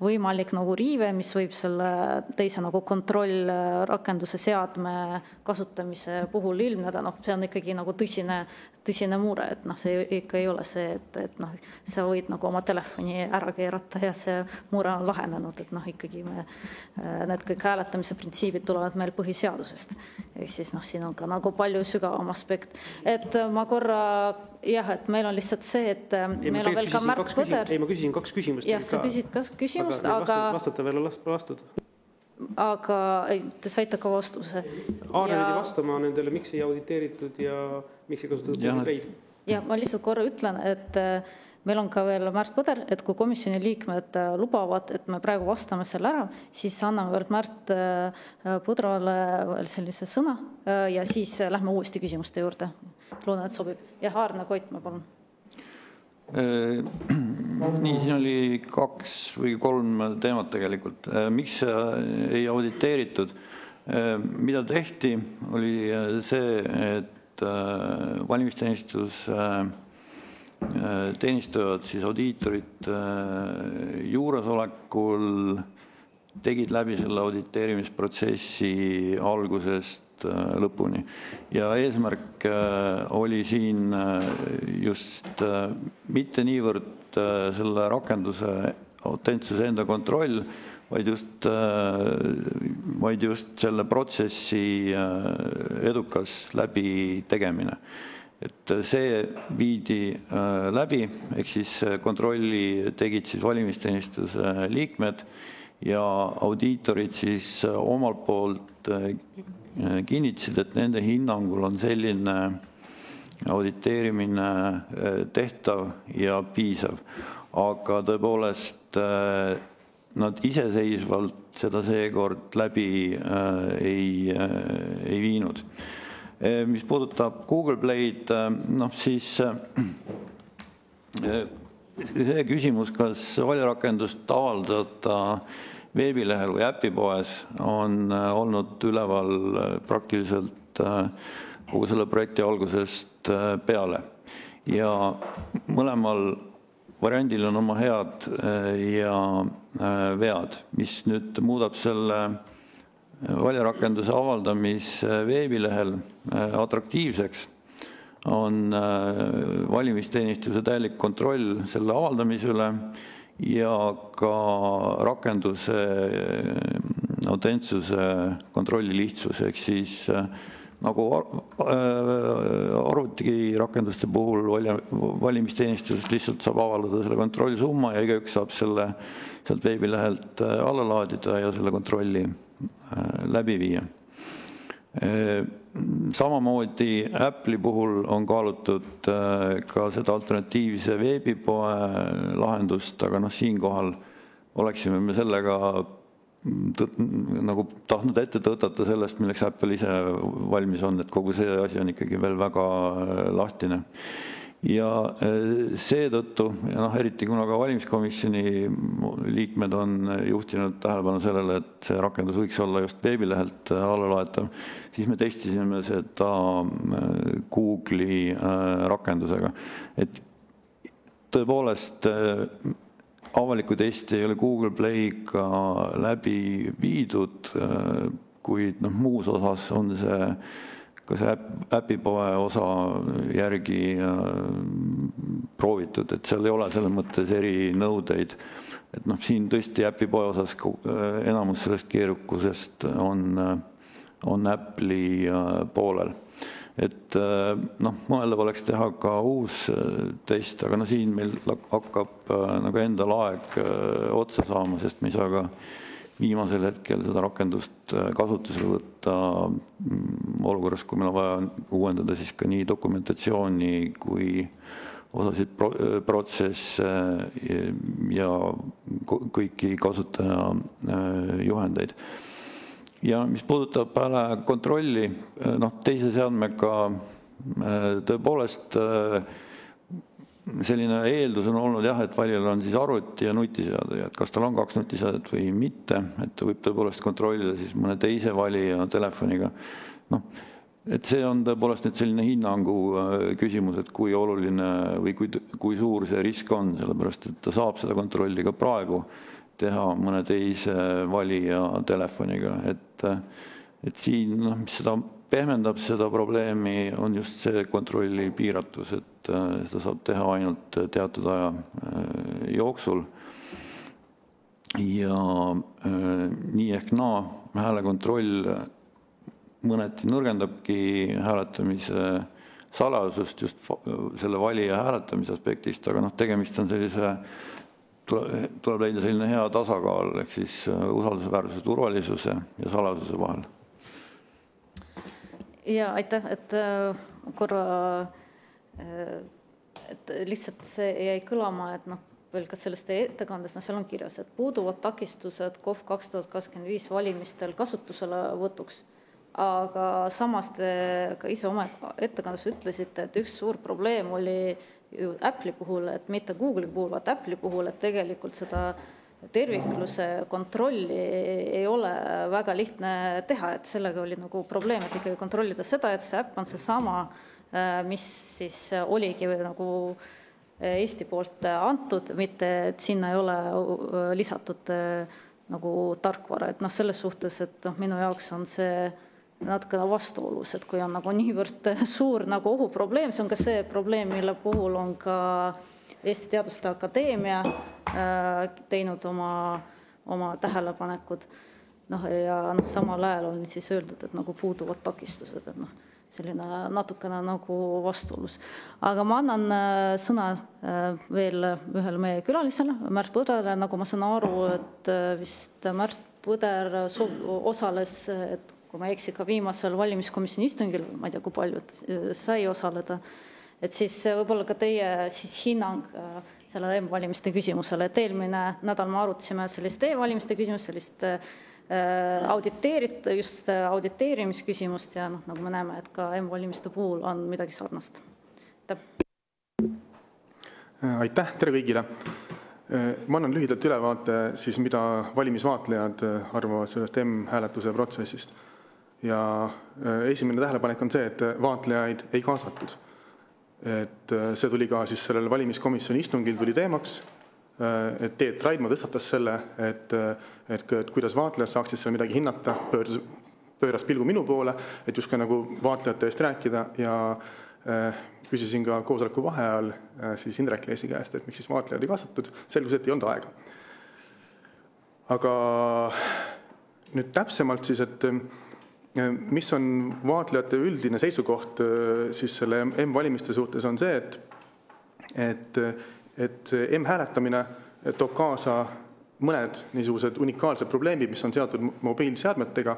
võimalik riive, mis võib selle teise kontrollrakenduse seadme kasutamise puhul ilmneda, see on ikkagi tõsine mure, et see ikka ei ole see, et sa võid oma telefoni ära keerata ja see mure on lahenenud, et ikkagi need kõik hääletamise printsiibid tulevad meil põhiseadusest. Ehk siis siin on ka palju sügavam aspekt. Et ma korra, et meil on lihtsalt see, et meil on veel ka Märt Põder. Ei, ma küsisin 2 küsimust. Jah, sa küsid 2 küsimust, aga... Vastata veel lastud. Aga te saite ka vastuse. Aarne pidi vastama nendele, miks ei auditeeritud ja miks ei kasutatud Google Play. Ja ma lihtsalt korra ütlen, et meil on ka veel Märt Põder, et kui komisjoni liikmed lubavad, et me praegu vastame selle ära, siis anname veel Märt Põdrale veel sellise sõna ja siis lähme uuesti küsimuste juurde. Loodan, et sobib. Ja Aarne Koitmaa, palun. Nii, siin oli 2 või 3 teemat tegelikult. Miks ei auditeeritud? Mida tehti, oli see, et valimisteenistus teenistujad, siis audiitorid juuresolekul tegid läbi selle auditeerimisprotsessi algusest lõpuni. Ja eesmärk oli siin just mitte niivõrd selle rakenduse autentsuse enda kontroll, vaid just selle protsessi edukas läbi tegemine. Et see viidi läbi, ehk siis kontrolli tegid siis valimisteenistuse liikmed ja audiitorid siis omalt poolt kinnitasid, et nende hinnangul on selline auditeerimine tehtav ja piisav. Aga tõepoolest nad iseseisvalt seda seekord läbi ei viinud. Mis puudutab Google Play'd, siis see küsimus, kas valijarakendust avaldada veebilehel või äpipoes on olnud üleval praktiliselt kogu selle projekti algusest peale. Ja mõlemal variandil on oma head ja vead, mis nüüd muudab selle valijarakenduse avaldamis veebilehel atraktiivseks, on valimisteenistuse täielik kontroll selle avaldamise üle ja ka rakenduse autentsuse kontrolli lihtsus, ehk siis nagu arvutirakenduste puhul valimisteenistusest lihtsalt saab avaldada selle kontrollsumma ja igaüks saab selle sealt veebilehelt alla laadida ja selle kontrolli läbi viia. Samamoodi Apple'i puhul on kaalutud ka seda alternatiivse veebipoe lahendust, aga siinkohal oleksime me sellega nagu tahtnud ette tõtata sellest, milleks Apple ise valmis on, et kogu see asi on ikkagi veel väga lahtine. Ja seetõttu, eriti kuna ka valimiskomisjoni liikmed on juhtinud tähelepanu sellele, et see rakendus võiks olla just veebilehelt allalaetav, siis me testisime seda Google'i rakendusega. Et tõepoolest avalikku testi ei ole Google Play'ga läbi viidud, kuid muus osas on see ka see äpipoe osa järgi proovitud, et seal ei ole selles mõttes erinõudeid. Et siin tõesti äpipoe osas enamus sellest keerukusest on Apple'i poolel. Et mõeldav oleks teha ka uus test, aga siin meil hakkab nagu endal aeg otsa saama, sest me ei saa ka viimasel hetkel seda rakendust kasutusele võtta olukorras, kui meil on vaja uuendada siis ka nii dokumentatsiooni kui osasid protsesse ja kõiki kasutaja juhendeid. Ja mis puudutab kontrolli, teise seadmega tõepoolest selline eeldus on olnud jah, et valijal on siis arvuti ja nutiseade ja et kas tal on 2 nutiseadet või mitte, et ta võib tõepoolest kontrollida siis mõne teise valija telefoniga. Et see on tõepoolest nüüd selline hinnangu küsimus, et kui oluline või kui suur see risk on, sellepärast et ta saab seda kontrolli ka praegu teha mõne teise valija telefoniga, et siin, mis seda pehmendab seda probleemi, on just see kontrolli piiratus, et seda saab teha ainult teatud aja jooksul. Ja nii ehk häälekontroll mõneti nõrgendabki hääletamise salajasust just selle valija hääletamise aspektist, aga tegemist on sellise tuleb leida selline hea tasakaal, ehk siis usaldusväärsuse, turvalisuse ja salajasuse vahel. Ja aitäh, et korra et lihtsalt see jäi kõlama, et veel ka sellest ettekandes, seal on kirjas, et puuduvad takistused KOV 2025 valimistel kasutusele võtuks. Aga samas te ka ise oma ettekandes ütlesite, et üks suur probleem oli ju Apple'i puhul, et mitte Google'i puhul, vaid Apple'i puhul, et tegelikult seda tervikluse kontrolli ei ole väga lihtne teha, et sellega oli nagu probleem, et ikkagi kontrollida seda, et see äpp on see sama, mis siis oligi nagu Eesti poolt antud, mitte et sinna ei ole lisatud nagu tarkvara, et selles suhtes, et minu jaoks on see natuke vastuolus, et kui on nagu niivõrd suur nagu ohuprobleem, see on ka see probleem, mille puhul on ka Eesti Teaduste Akadeemia teinud oma tähelepanekud. Ja samal ajal on siis öeldud, et nagu puuduvad takistused, et selline natukene nagu vastuolus. Aga ma annan sõna veel ühele meie külalisele, Märt Põdrale, nagu ma saan aru, et vist Märt Põder osales, et kui ma eksi ka viimasel valimiskomisjoni istungil, ma ei tea, kui paljud sai osaleda, et siis võib-olla ka teie siis hinnang sellele e-valimiste küsimusele, et eelmine nädal me arutasime sellist e-valimiste küsimust, sellist auditeerimisküsimust ja nagu me näeme, et ka e-valimiste puhul on midagi sarnast. Aitäh, tere kõigile! Ma annan lühidalt ülevaate, siis mida valimisvaatlejad arvavad sellest e-hääletuse protsessist. Ja esimene tähelepanek on see, et vaatlejaid ei kaasatud. Et see tuli ka siis sellel valimiskomisjoni istungil tuli teemaks, et Teet Raidma tõstatas selle, et kuidas vaatlejad saaksid seal midagi hinnata, pööras pilgu minu poole, et just ka nagu vaatlejate eest rääkida ja küsisin ka koosoleku vaheajal siis Indrek Leesi käest, et miks siis vaatlejad ei kaasatud, selgus, et ei olnud aega. Aga nüüd täpsemalt siis, et mis on vaatlejate üldine seisukoht siis selle M-valimiste suhtes on see, et M-hääletamine toob kaasa mõned niisugused unikaalsed probleemid, mis on seotud mobiilseadmetega,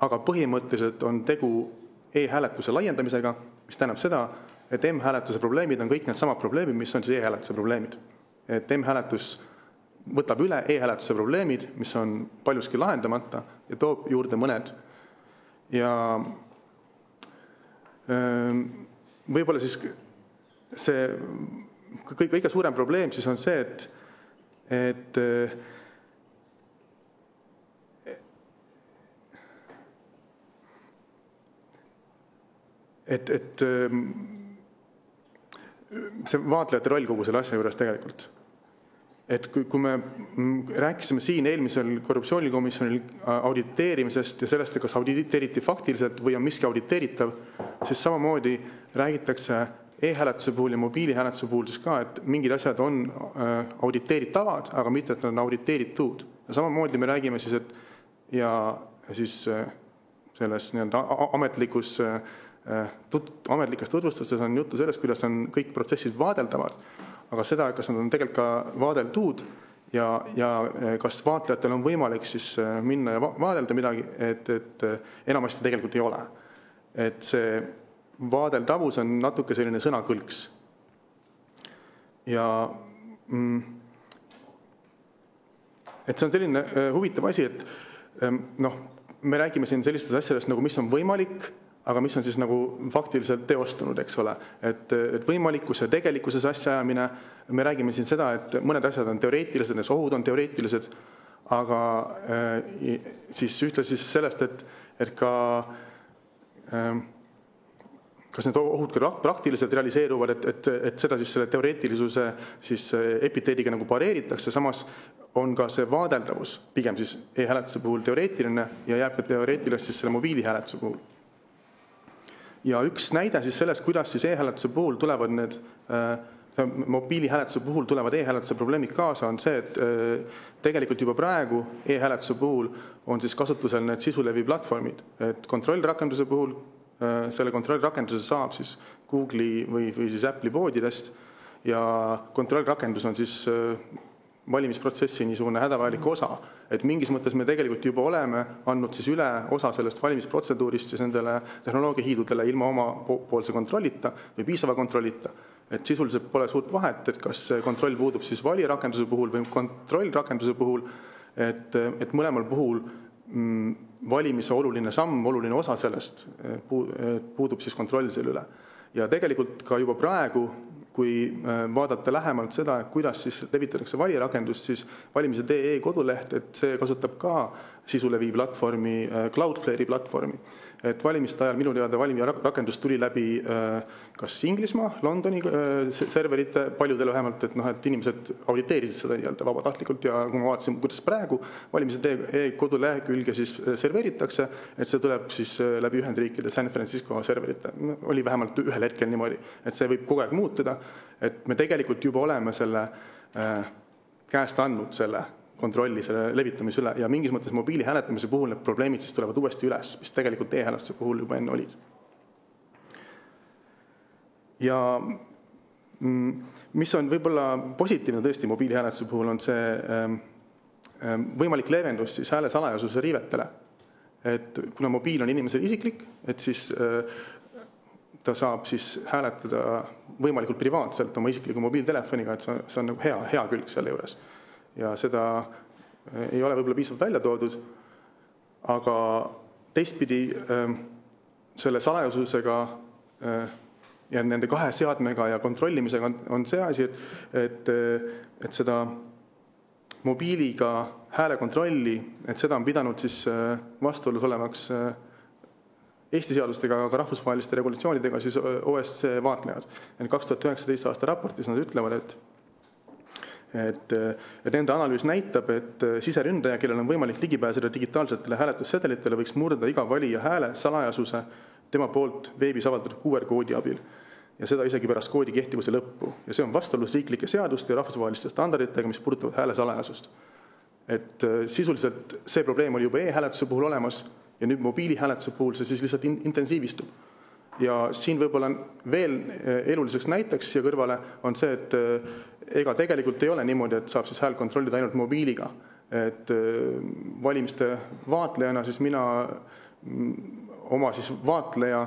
aga põhimõtteliselt on tegu e-hääletuse laiendamisega, mis tähendab seda, et M-hääletuse probleemid on kõik need samad probleemid, mis on siis e-hääletuse probleemid. Et M-hääletus võtab üle e-hääletuse probleemid, mis on paljuski lahendamata ja toob juurde mõned. Ja võib-olla siis see kõige suurem probleem siis on see, et see vaatlejate roll kogu selle asja juures tegelikult. et kui me rääkisime siin eelmisel korruptsioonikomisjonil auditeerimisest ja sellest, kas auditeeriti faktiliselt või on miski auditeeritav, siis samamoodi räägitakse e-hääletuse puhul ja mobiilihääletuse puhul siis ka, et mingid asjad on auditeeritavad, aga mitte, et nad on auditeeritud. Ja samamoodi me räägime siis, et ja siis selles ametlikes tutvustustes on juttu sellest, kuidas on kõik protsessid vaadeldavad, aga seda, kas nad on tegelikult ka vaadeldud ja kas vaatlejatel on võimalik siis minna ja vaadelda midagi, et enamasti tegelikult ei ole. Et see vaadeldavus on natuke selline sõnakõlks. Ja et see on selline huvitav asi, et me räägime siin sellistest asjadest, nagu mis on võimalik, aga mis on siis nagu faktiliselt teostunud, eks ole. Et võimalikkuse ja tegelikkuses asja ajamine, me räägime siin seda, et mõned asjad on teoreetilised, need ohud on teoreetilised, aga siis ühtlasi sellest, et ka kas need ohud ka praktiliselt realiseeruvad, et seda siis selle teoreetilisuse siis epiteediga nagu pareeritakse, samas on ka see vaadeldavus pigem siis e-hääletuse puhul teoreetiline ja jääb ka teoreetiliseks siis selle mobiilihääletuse puhul. Ja üks näide siis sellest, kuidas siis e-hääletuse puhul tulevad need, mobiilihääletuse puhul tulevad e-hääletuse probleemid kaasa, on see, et tegelikult juba praegu e-hääletuse puhul on siis kasutusel need sisulevi platvormid, et kontrollrakenduse puhul selle kontrollrakenduse saab siis Google'i või siis Apple'i poodidest ja kontrollrakendus on siis valimisprotsessi niisugune hädavajalik osa, et mingis mõttes me tegelikult juba oleme andnud siis üle osa sellest valimisprotseduurist siis nendele tehnoloogiahiidudele ilma oma poolse kontrollita või piisava kontrollita. Et sisuliselt pole suurt vahet, et kas kontroll puudub siis valijarakenduse puhul või kontrollrakenduse puhul, et mõlemal puhul valimise oluline samm, oluline osa sellest puudub siis kontroll selle üle. Ja tegelikult ka juba praegu, kui vaadata lähemalt seda, kuidas siis levitatakse valijarakendust, siis valimised.ee koduleht, et see kasutab ka sisulevi platvormi, Cloudflare'i platvormi. Et valimiste ajal minu teada valijarakendus tuli läbi kas Inglismaa, Londoni serverite, paljudele vähemalt, et inimesed auditeerisid seda nii-öelda vabatahtlikult ja kui ma vaatasin, kuidas praegu valimised.ee kodulehekülge siis serveritakse, et see tuleb siis läbi Ühendriikide San Francisco serverite. Oli vähemalt ühel hetkel niimoodi, et see võib kogu aeg muutuda, et me tegelikult juba oleme selle käest andnud selle kontrolli selle levitamise üle ja mingis mõttes mobiili hääletamise puhul need probleemid siis tulevad uuesti üles, mis tegelikult e-hääletuse puhul juba enne olid. Ja mis on võib-olla positiivne tõesti mobiilihääletuse puhul on see võimalik leevendus siis hääle salajasuse riivetele. Et kuna mobiil on inimesel isiklik, et siis ta saab siis hääletada võimalikult privaatselt oma isikliku mobiiltelefoniga, et see on nagu hea külg selle juures. Ja seda ei ole võib-olla piisavalt välja toodud, aga teistpidi selle salajasusega ja nende kahe seadmega ja kontrollimisega on see asi, et seda mobiiliga hääle kontrolli, et seda on pidanud siis vastuolus olevaks Eesti seadustega, aga rahvusvaheliste regulatsioonidega siis OSCE vaatlejad. 2019 aasta raportis nad ütlevad, et nende analüüs näitab, et siseründaja, kellel on võimalik ligi pääseda digitaalsetele hääletussedelitele, võiks murda iga valija hääle salajasuse tema poolt veebis avaldatud QR-koodi abil ja seda isegi pärast koodi kehtivuse lõppu. Ja see on vastuolus riiklike seaduste ja rahvusvaheliste standarditega, mis puudutavad hääle salajasust. Et sisuliselt see probleem oli juba e-hääletuse puhul olemas ja nüüd mobiilihääletuse puhul see siis lihtsalt intensiivistub. Ja siin võib-olla veel eluliseks näiteks siia kõrvale on see, et ega tegelikult ei ole niimoodi, et saab siis hääl kontrollida ainult mobiiliga. Et valimiste vaatlejana siis mina oma siis vaatleja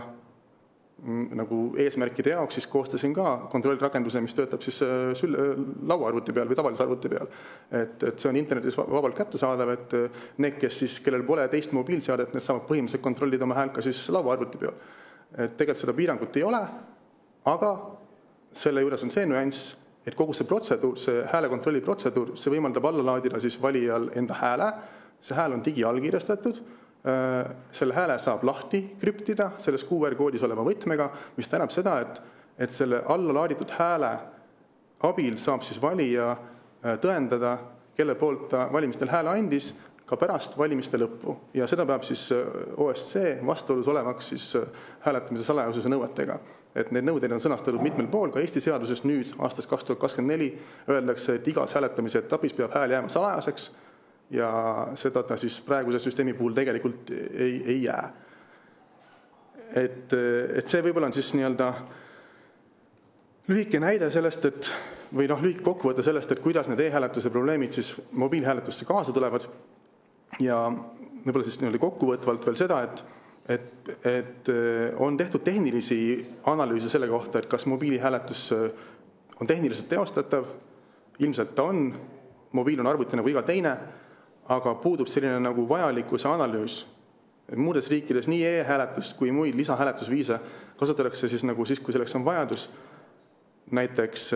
nagu eesmärkide jaoks siis koostasin ka kontrollrakenduse, mis töötab siis lauaarvuti peal või tavalise arvuti peal. Et see on internetis vabalt kättesaadav, et need, kes siis, kellel pole teist mobiilseadet, need saavad põhimõtteliselt kontrollida oma häält ka siis lauaarvuti peal. Et tegelikult seda piirangut ei ole, aga selle juures on see nüanss, et kogu see protseduur, see häälekontrolli protseduur, see võimaldab alla laadida siis valijal enda hääle, see hääl on digiallkirjastatud, selle hääle saab lahti krüptida selles QR-koodis oleva võtmega, mis tähendab seda, et selle alla laaditud hääle abil saab siis valija tõendada, kelle poolt ta valimistel hääle andis, ka pärast valimiste lõppu. Ja seda peab siis OSCE vastuolus olevaks siis hääletamise salajasuse nõuetega. Et need nõuded on sõnastatud mitmel pool, ka Eesti seaduses nüüd aastast 2024 öeldakse, et igas hääletamise etapis peab hääl jääma salajaseks ja seda ta siis praeguse süsteemi puhul tegelikult ei jää. Et see võib-olla on siis nii-öelda lühike näide sellest, või lühike kokkuvõte sellest, et kuidas need e-hääletuse probleemid siis mobiilhääletusse kaasa tulevad. Ja võib-olla siis kokkuvõtvalt veel seda, et on tehtud tehnilisi analüüse selle kohta, et kas mobiilihääletus on tehniliselt teostatav, ilmselt ta on, mobiil on arvuti nagu iga teine, aga puudub selline nagu vajalikkuse analüüs. Muudes riikides nii e-hääletust kui muid lisahääletusviise kasutatakse siis, kui selleks on vajadus, näiteks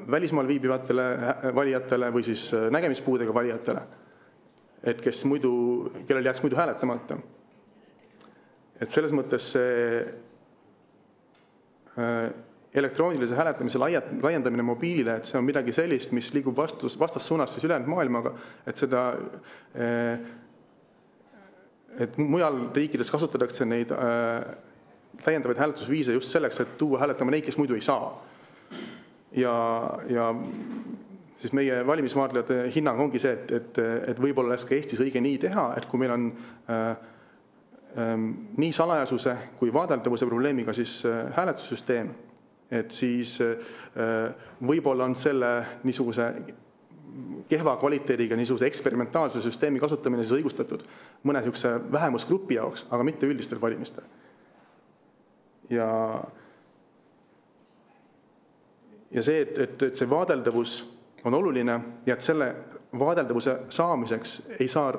välismaal viibivatele valijatele või siis nägemispuudega valijatele, et kellel jääks muidu hääletamata. Et selles mõttes see elektroonilise hääletamise laiendamine mobiilile, et see on midagi sellist, mis liigub vastassuunas siis ülejäänud maailmaga, et mujal riikides kasutatakse neid täiendavaid hääletusviise just selleks, et tuua hääletama neid, kes muidu ei saa. Ja siis meie valimisvaatlejate hinnang ongi see, et võib-olla ka Eestis õige nii teha, et kui meil on nii salajasuse kui vaadeldavuse probleemiga siis hääletussüsteem, et siis võib-olla on selle niisuguse kehva kvaliteediga niisuguse eksperimentaalse süsteemi kasutamine siis õigustatud mõne niisuguse vähemusgrupi jaoks, aga mitte üldistel valimistel. Ja see, et see vaadeldavus on oluline ja et selle vaadeldavuse saamiseks ei saa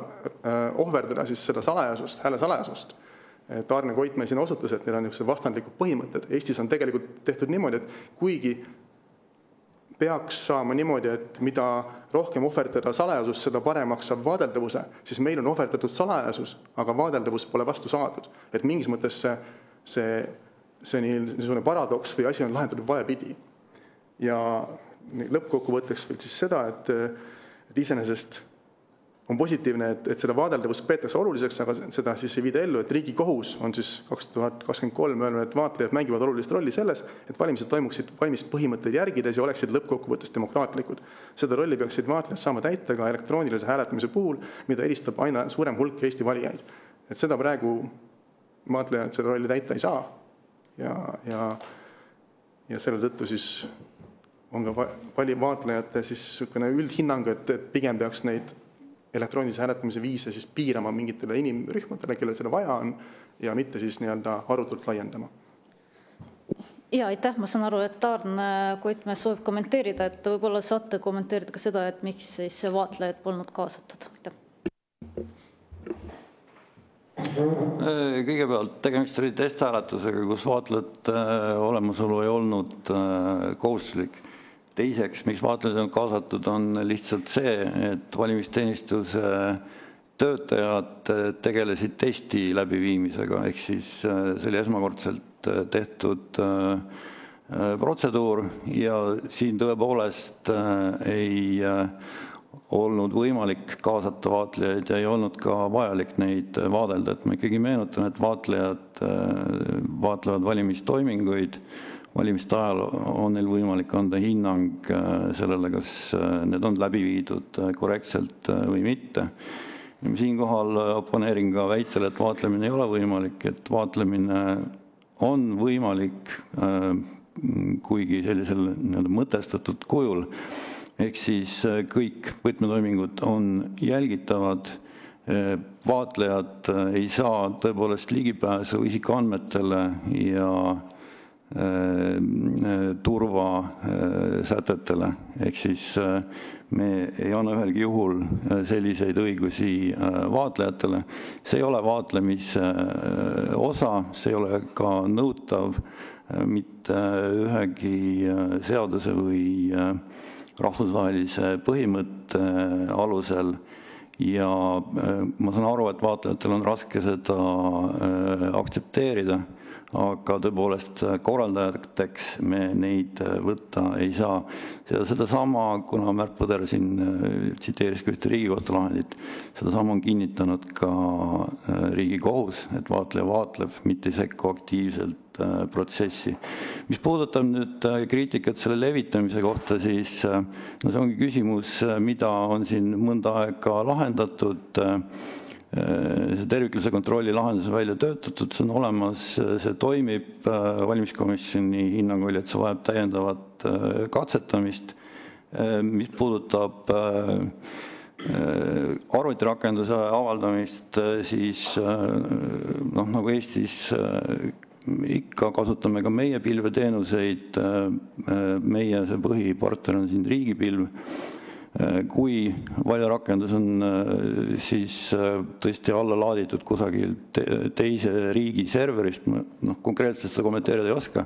ohverdada siis seda salajasust, hääle salajasust. Et Arne Koitmäe siin osutas, et neil on niisugused vastandlikud põhimõtted. Eestis on tegelikult tehtud niimoodi, et kuigi peaks saama niimoodi, et mida rohkem ohverdada salajasust, seda paremaks saab vaadeldavuse, siis meil on ohverdatud salajasus, aga vaadeldavus pole vastu saadud. Et mingis mõttes see niisugune paradoks või asi on lahendatud valepidi. Ja lõppkokkuvõtteks veel siis seda, et iseenesest on positiivne, et seda vaadeldavust peetakse oluliseks, aga seda siis ei viida ellu, et Riigikohus on siis 2023 öelnud, et vaatlejad mängivad olulist rolli selles, et valimised toimuksid valimispõhimõtteid järgides ja oleksid lõppkokkuvõttes demokraatlikud. Seda rolli peaksid vaatlejad saama täita ka elektroonilise hääletamise puhul, mida eristab aina suurem hulk Eesti valijaid. Et seda praegu vaatlejad seda rolli täita ei saa ja selle tõttu siis on ka vaatlejate siis üldhinnang, et pigem peaks neid elektroonilise hääletamise viise siis piirama mingitele inimrühmadele, kellel seda vaja on ja mitte siis nii-öelda arutult laiendama. Ja aitäh, ma saan aru, et Arne Koitmäe soovib kommenteerida, et võib-olla saate kommenteerida ka seda, et miks siis vaatlejad polnud kaasatud. Aitäh. Kõigepealt tegemist oli testhääletusega, kus vaatlejate olemasolu ei olnud kohustuslik. Teiseks, miks vaatlejad on kaasatud, on lihtsalt see, et valimisteenistuse töötajad tegelesid testi läbiviimisega, ehk siis see oli esmakordselt tehtud protseduur ja siin tõepoolest ei olnud võimalik kaasata vaatlejaid ja ei olnud ka vajalik neid vaadelda, et ma ikkagi meenutan, et vaatlejad vaatlevad valimistoiminguid, valimiste ajal on neil võimalik anda hinnang sellele, kas need on läbi viidud korrektselt või mitte. Siinkohal oponeerin ka väitele, et vaatlemine ei ole võimalik, et vaatlemine on võimalik, kuigi sellisel mõtestatud kujul. Ehk siis kõik võtmetoimingud on jälgitavad, vaatlejad ei saa tõepoolest ligipääsu isikuandmetele ja turvasätetele. Ehk siis me ei anna ühelgi juhul selliseid õigusi vaatlejatele. See ei ole vaatlemise osa, see ei ole ka nõutav mitte ühegi seaduse või rahvusvahelise põhimõtte alusel ja ma saan aru, et vaatlejatel on raske seda aktsepteerida, aga tõepoolest korraldajateks me neid võtta ei saa. Sedasama, kuna Märt Põder siin tsiteeris ka ühte Riigikohtu lahendit, sedasama on kinnitanud ka Riigikohus, et vaatleja vaatleb, mitte ei sekku aktiivselt protsessi. Mis puudutab nüüd kriitikat selle levitamise kohta, siis no see ongi küsimus, mida on siin mõnda aega lahendatud. See tervikluse kontrolli lahendus on välja töötatud, see on olemas, see toimib. Valimiskomisjoni hinnang oli, et see vajab täiendavat katsetamist. Mis puudutab arvutirakenduse avaldamist, siis nagu Eestis ikka kasutame ka meie pilveteenuseid. Meie see põhipartner on siin Riigipilv. Kui valjarakendus on siis tõesti alla laaditud kusagil teise riigi serverist, konkreetselt seda kommenteerida ei oska,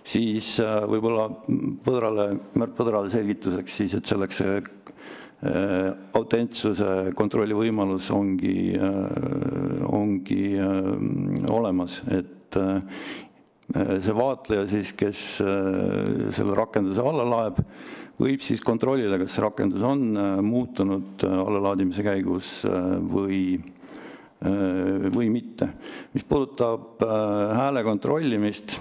siis võib-olla Märt Põdrale selgituseks siis, et selleks autentsuse kontrolli võimalus ongi olemas, et see vaatleja siis, kes selle rakenduse alla laeb, võib siis kontrollida, kas see rakendus on muutunud allalaadimise käigus või mitte. Mis puudutab hääle kontrollimist,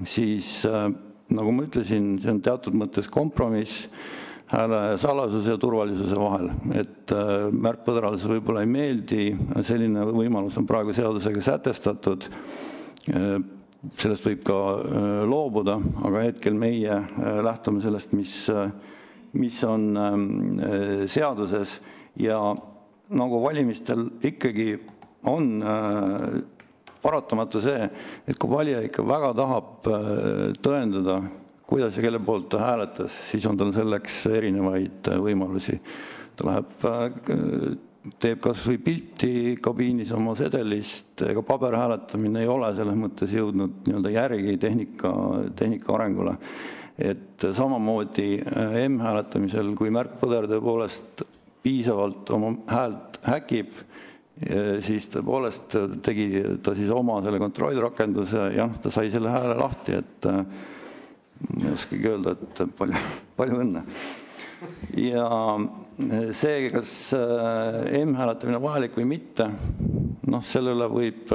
siis nagu ma ütlesin, see on teatud mõttes kompromiss hääle salasuse ja turvalisuse vahel. Et Märt Põdrale see võib-olla ei meeldi, selline võimalus on praegu seadusega sätestatud. Sellest võib ka loobuda, aga hetkel meie lähtume sellest, mis on seaduses ja nagu valimistel ikkagi on paratamatu see, et kui valija ikka väga tahab tõendada, kuidas ja kelle poolt ta hääletas, siis on tal selleks erinevaid võimalusi. Ta läheb teeb kas või pilti kabiinis oma sedelist, ega paberhääletamine ei ole selles mõttes jõudnud järgi tehnika arengule. Et samamoodi M-hääletamisel, kui Märt Põder tõepoolest piisavalt oma häält häkib, siis tõepoolest tegi ta siis oma selle kontrollrakenduse, jah, ta sai selle hääle lahti, et ei oskagi öelda, et palju õnne. Ja see, kas M-hääletamine on vajalik või mitte, selle üle võib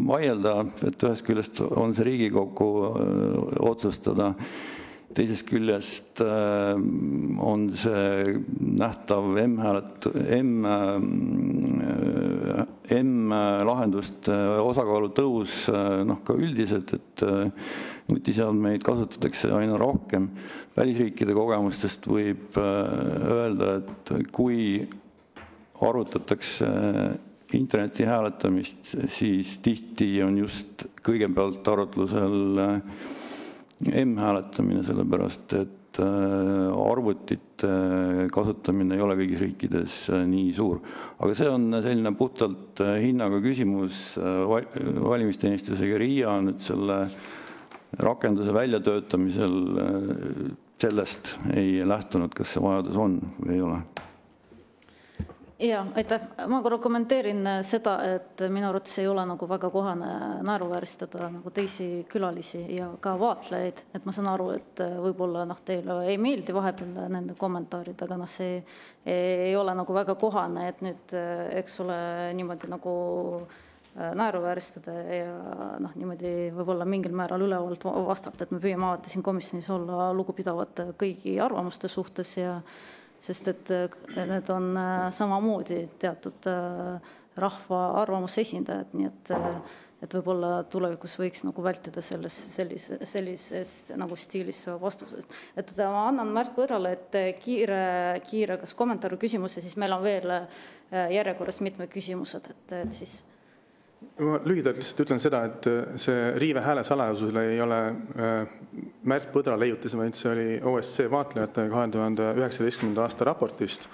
vaielda, et ühest küljest on see Riigikogu otsustada, teisest küljest on see nähtav M-lahenduste osakaalu tõus ka üldiselt, et nutiseadmeid kasutatakse aina rohkem. Välisriikide kogemustest võib öelda, et kui arvutatakse interneti hääletamist, siis tihti on just kõigepealt arvutlusel M-hääletamine, sellepärast et arvutite kasutamine ei ole kõigis riikides nii suur. Aga see on selline puhtalt hinnaga küsimus. Valimisteenistusega RIA nüüd selle rakenduse väljatöötamisel sellest ei lähtunud, kas see vajadus on või ei ole. Ja, aitäh. Ma korra kommenteerin seda, et minu arvates ei ole nagu väga kohane naeruvääristada nagu teisi külalisi ja ka vaatlejaid. Et ma saan aru, et võib-olla teile ei meeldi vahepeal nende kommentaarid, aga see ei ole nagu väga kohane, et nüüd, eks ole, niimoodi nagu naeruvääristada ja niimoodi võib-olla mingil määral ülevalt vastata, et me püüame alati siin komisjonis olla lugupidavad kõigi arvamuste suhtes ja sest et need on samamoodi teatud rahva arvamuse esindajad, nii et võib-olla tulevikus võiks nagu vältida sellisest nagu stiilis vastusest. Et ma annan Märt Põdrale, et kiire kas kommentaari küsimuse, siis meil on veel järjekorras mitmed küsimused, et siis Ma lühidalt lihtsalt ütlen seda, et see riive hääle salajasusele ei ole Märt Põdra leiutis, vaid see oli OSCE vaatlejate 2019. aasta raportist.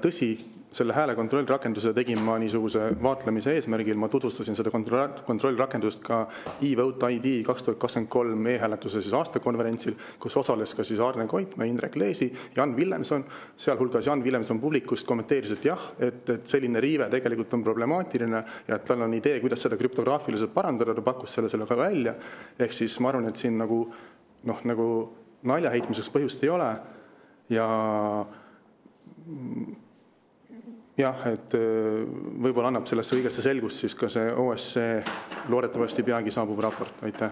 Tõsi, selle häälekontrollrakenduse tegin ma niisuguse vaatlemise eesmärgil, ma tutvustasin seda kontrollrakendust ka e-Vote ID 2023 e-hääletuse siis aastakonverentsil, kus osales ka siis Arne Koitmäe, Indrek Leesi, Jan Villemson, sealhulgas Jan Villemson publikust kommenteeris, et jah, et selline riive tegelikult on problemaatiline ja et tal on idee, kuidas seda krüptograafiliselt parandada, ta pakkus selle ka välja. Ehk siis ma arvan, et siin nagu nalja heitmiseks põhjust ei ole ja jah, et võib-olla annab sellesse õigesse selgust siis ka see OSCE loodetavasti peagi saabuv raport. Aitäh.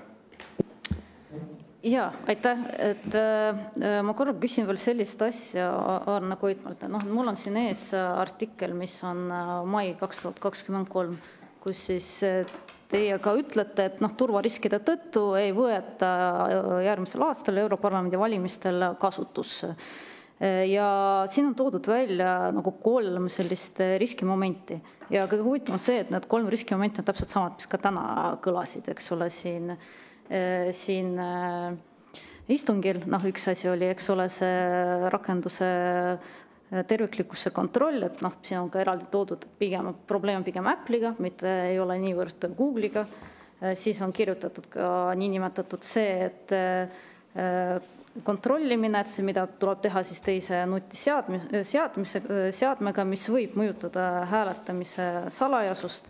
Ja, aitäh. Et ma korra küsin veel sellist asja Arne Koitmäelt. Mul on siin ees artikkel, mis on mai 2023, kus siis teie ka ütlete, et turvariskide tõttu ei võeta järgmisel aastal Europarlamendi valimistel kasutusse. Ja siin on toodud välja nagu 3 sellist riskimomenti. Ja kõige huvitavam on see, et need 3 riskimomenti on täpselt samad, mis ka täna kõlasid, eks ole, siin istungil. Üks asi oli, eks ole, see rakenduse terviklikkuse kontroll, et siin on ka eraldi toodud, et probleem on pigem Apple'iga, mitte ei ole niivõrd Google'iga. Siis on kirjutatud ka niinimetatud see, et kontrollimine, et see, mida tuleb teha siis teise nutiseadmega, mis võib mõjutada hääletamise salajasust.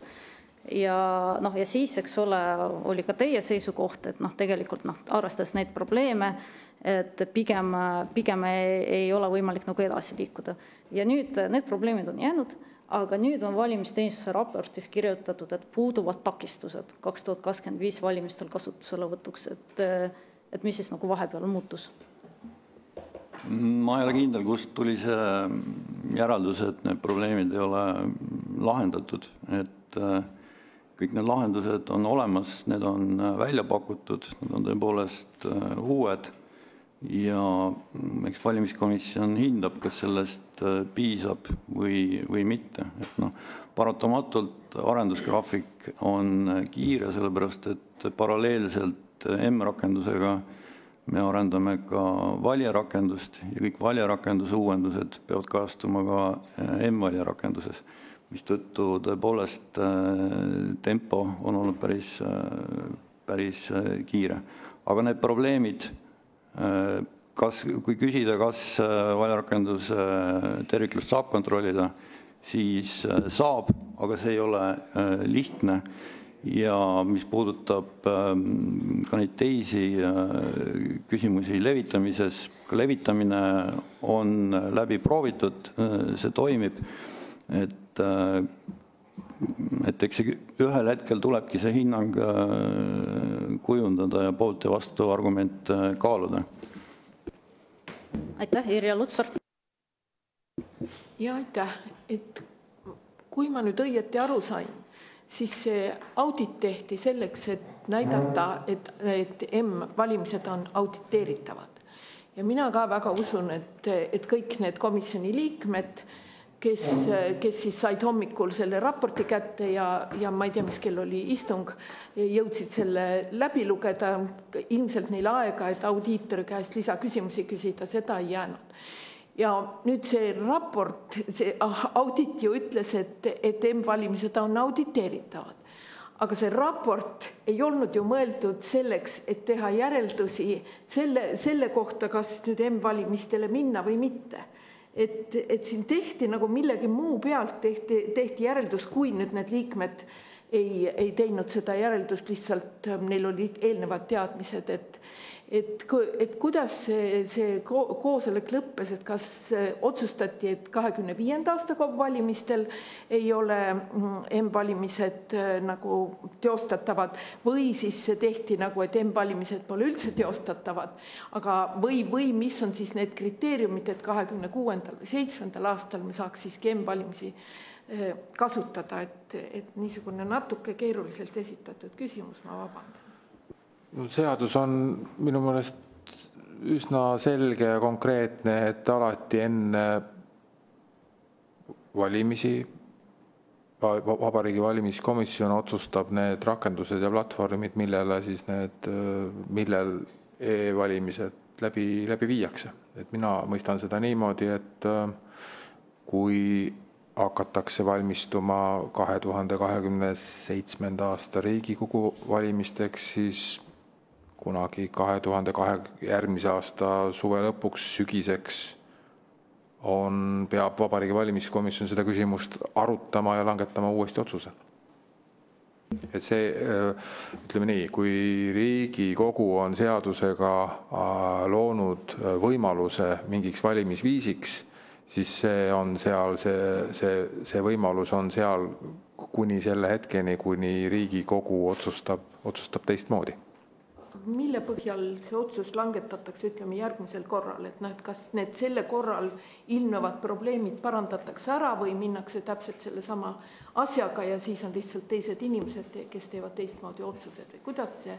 Ja siis, eks ole, oli ka teie seisukoht, et tegelikult arvestades neid probleeme, et pigem ei ole võimalik nagu edasi liikuda. Ja nüüd need probleemid on jäänud, aga nüüd on valimisteenistuse raportis kirjutatud, et puuduvad takistused 2025 valimistel kasutuselevõtuks, et mis siis nagu vahepeal muutus? Ma ei ole kindel, kust tuli see järeldus, et need probleemid ei ole lahendatud. Et kõik need lahendused on olemas, need on välja pakutud, need on tõepoolest uued ja eks valimiskomisjon hindab, kas sellest piisab või mitte. Et paratamatult arendusgraafik on kiire, sellepärast et paralleelselt M-rakendusega me arendame ka valijarakendust ja kõik valijarakenduse uuendused peavad kajastuma ka M-valijarakenduses, mis tõttu tõepoolest tempo on olnud päris kiire. Aga need probleemid, kui küsida, kas valijarakenduse terviklust saab kontrollida, siis saab, aga see ei ole lihtne. Ja mis puudutab ka neid teisi küsimusi levitamises, ka levitamine on läbi proovitud, see toimib, et eks ühel hetkel tulebki see hinnang kujundada ja poolt ja vastu argument kaaluda. Aitäh, Irja Lutsar. Ja aitäh, et kui ma nüüd õieti aru sain, siis see audit tehti selleks, et näidata, et M-valimised on auditeeritavad. Ja mina ka väga usun, et kõik need komisjoni liikmed, kes siis said hommikul selle raporti kätte ja ma ei tea, mis kell oli istung, jõudsid selle läbi lugeda, ilmselt neil aega, et audiitori käest lisaküsimusi küsida, seda ei jäänud. Ja nüüd see raport, see audit ju ütles, et M-valimised on auditeeritavad. Aga see raport ei olnud ju mõeldud selleks, et teha järeldusi selle kohta, kas nüüd M-valimistele minna või mitte. Et siin tehti nagu millegi muu pealt, tehti järeldus, kui nüüd need liikmed ei teinud seda järeldust, lihtsalt neil olid eelnevad teadmised, et kuidas see koosolek lõppes, et kas otsustati, et 25. aasta valimistel ei ole M-valimised nagu teostatavad või siis tehti nagu, et M-valimised pole üldse teostatavad, aga või mis on siis need kriteeriumid, et 26. või 7. aastal me saaks siiski M-valimisi kasutada, et niisugune natuke keeruliselt esitatud küsimus, ma vabandan. Seadus on minu meelest üsna selge ja konkreetne, et alati enne valimisi Vabariigi Valimiskomisjon otsustab need rakendused ja platvormid, millel e-valimised läbi viiakse. Et mina mõistan seda niimoodi, et kui hakatakse valmistuma 2027. aasta Riigikogu valimisteks, siis kunagi 2020 järgmise aasta suve lõpuks, sügiseks peab Vabariigi Valimiskomisjon seda küsimust arutama ja langetama uuesti otsuse. Et see, ütleme nii, kui Riigikogu on seadusega loonud võimaluse mingiks valimisviisiks, siis see on seal, see võimalus on seal kuni selle hetkeni, kuni Riigikogu otsustab teistmoodi. Mille põhjal see otsus langetatakse, ütleme järgmisel korral, et kas need selle korral ilmnevad probleemid parandatakse ära või minnakse täpselt selle sama asjaga ja siis on lihtsalt teised inimesed, kes teevad teistmoodi otsused või kuidas see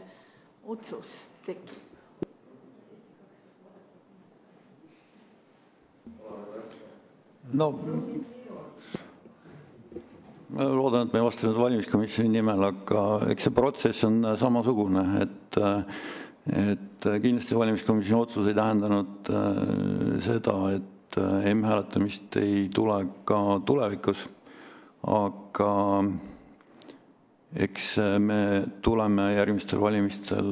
otsus tekib? No, ma loodan, et me ei vasta nüüd valimiskomisjoni nimel, aga eks see protsess on samasugune, et kindlasti valimiskomisjoni otsus ei tähendanud seda, et M-hääletamist ei tule ka tulevikus, aga eks me tuleme järgmistel valimistel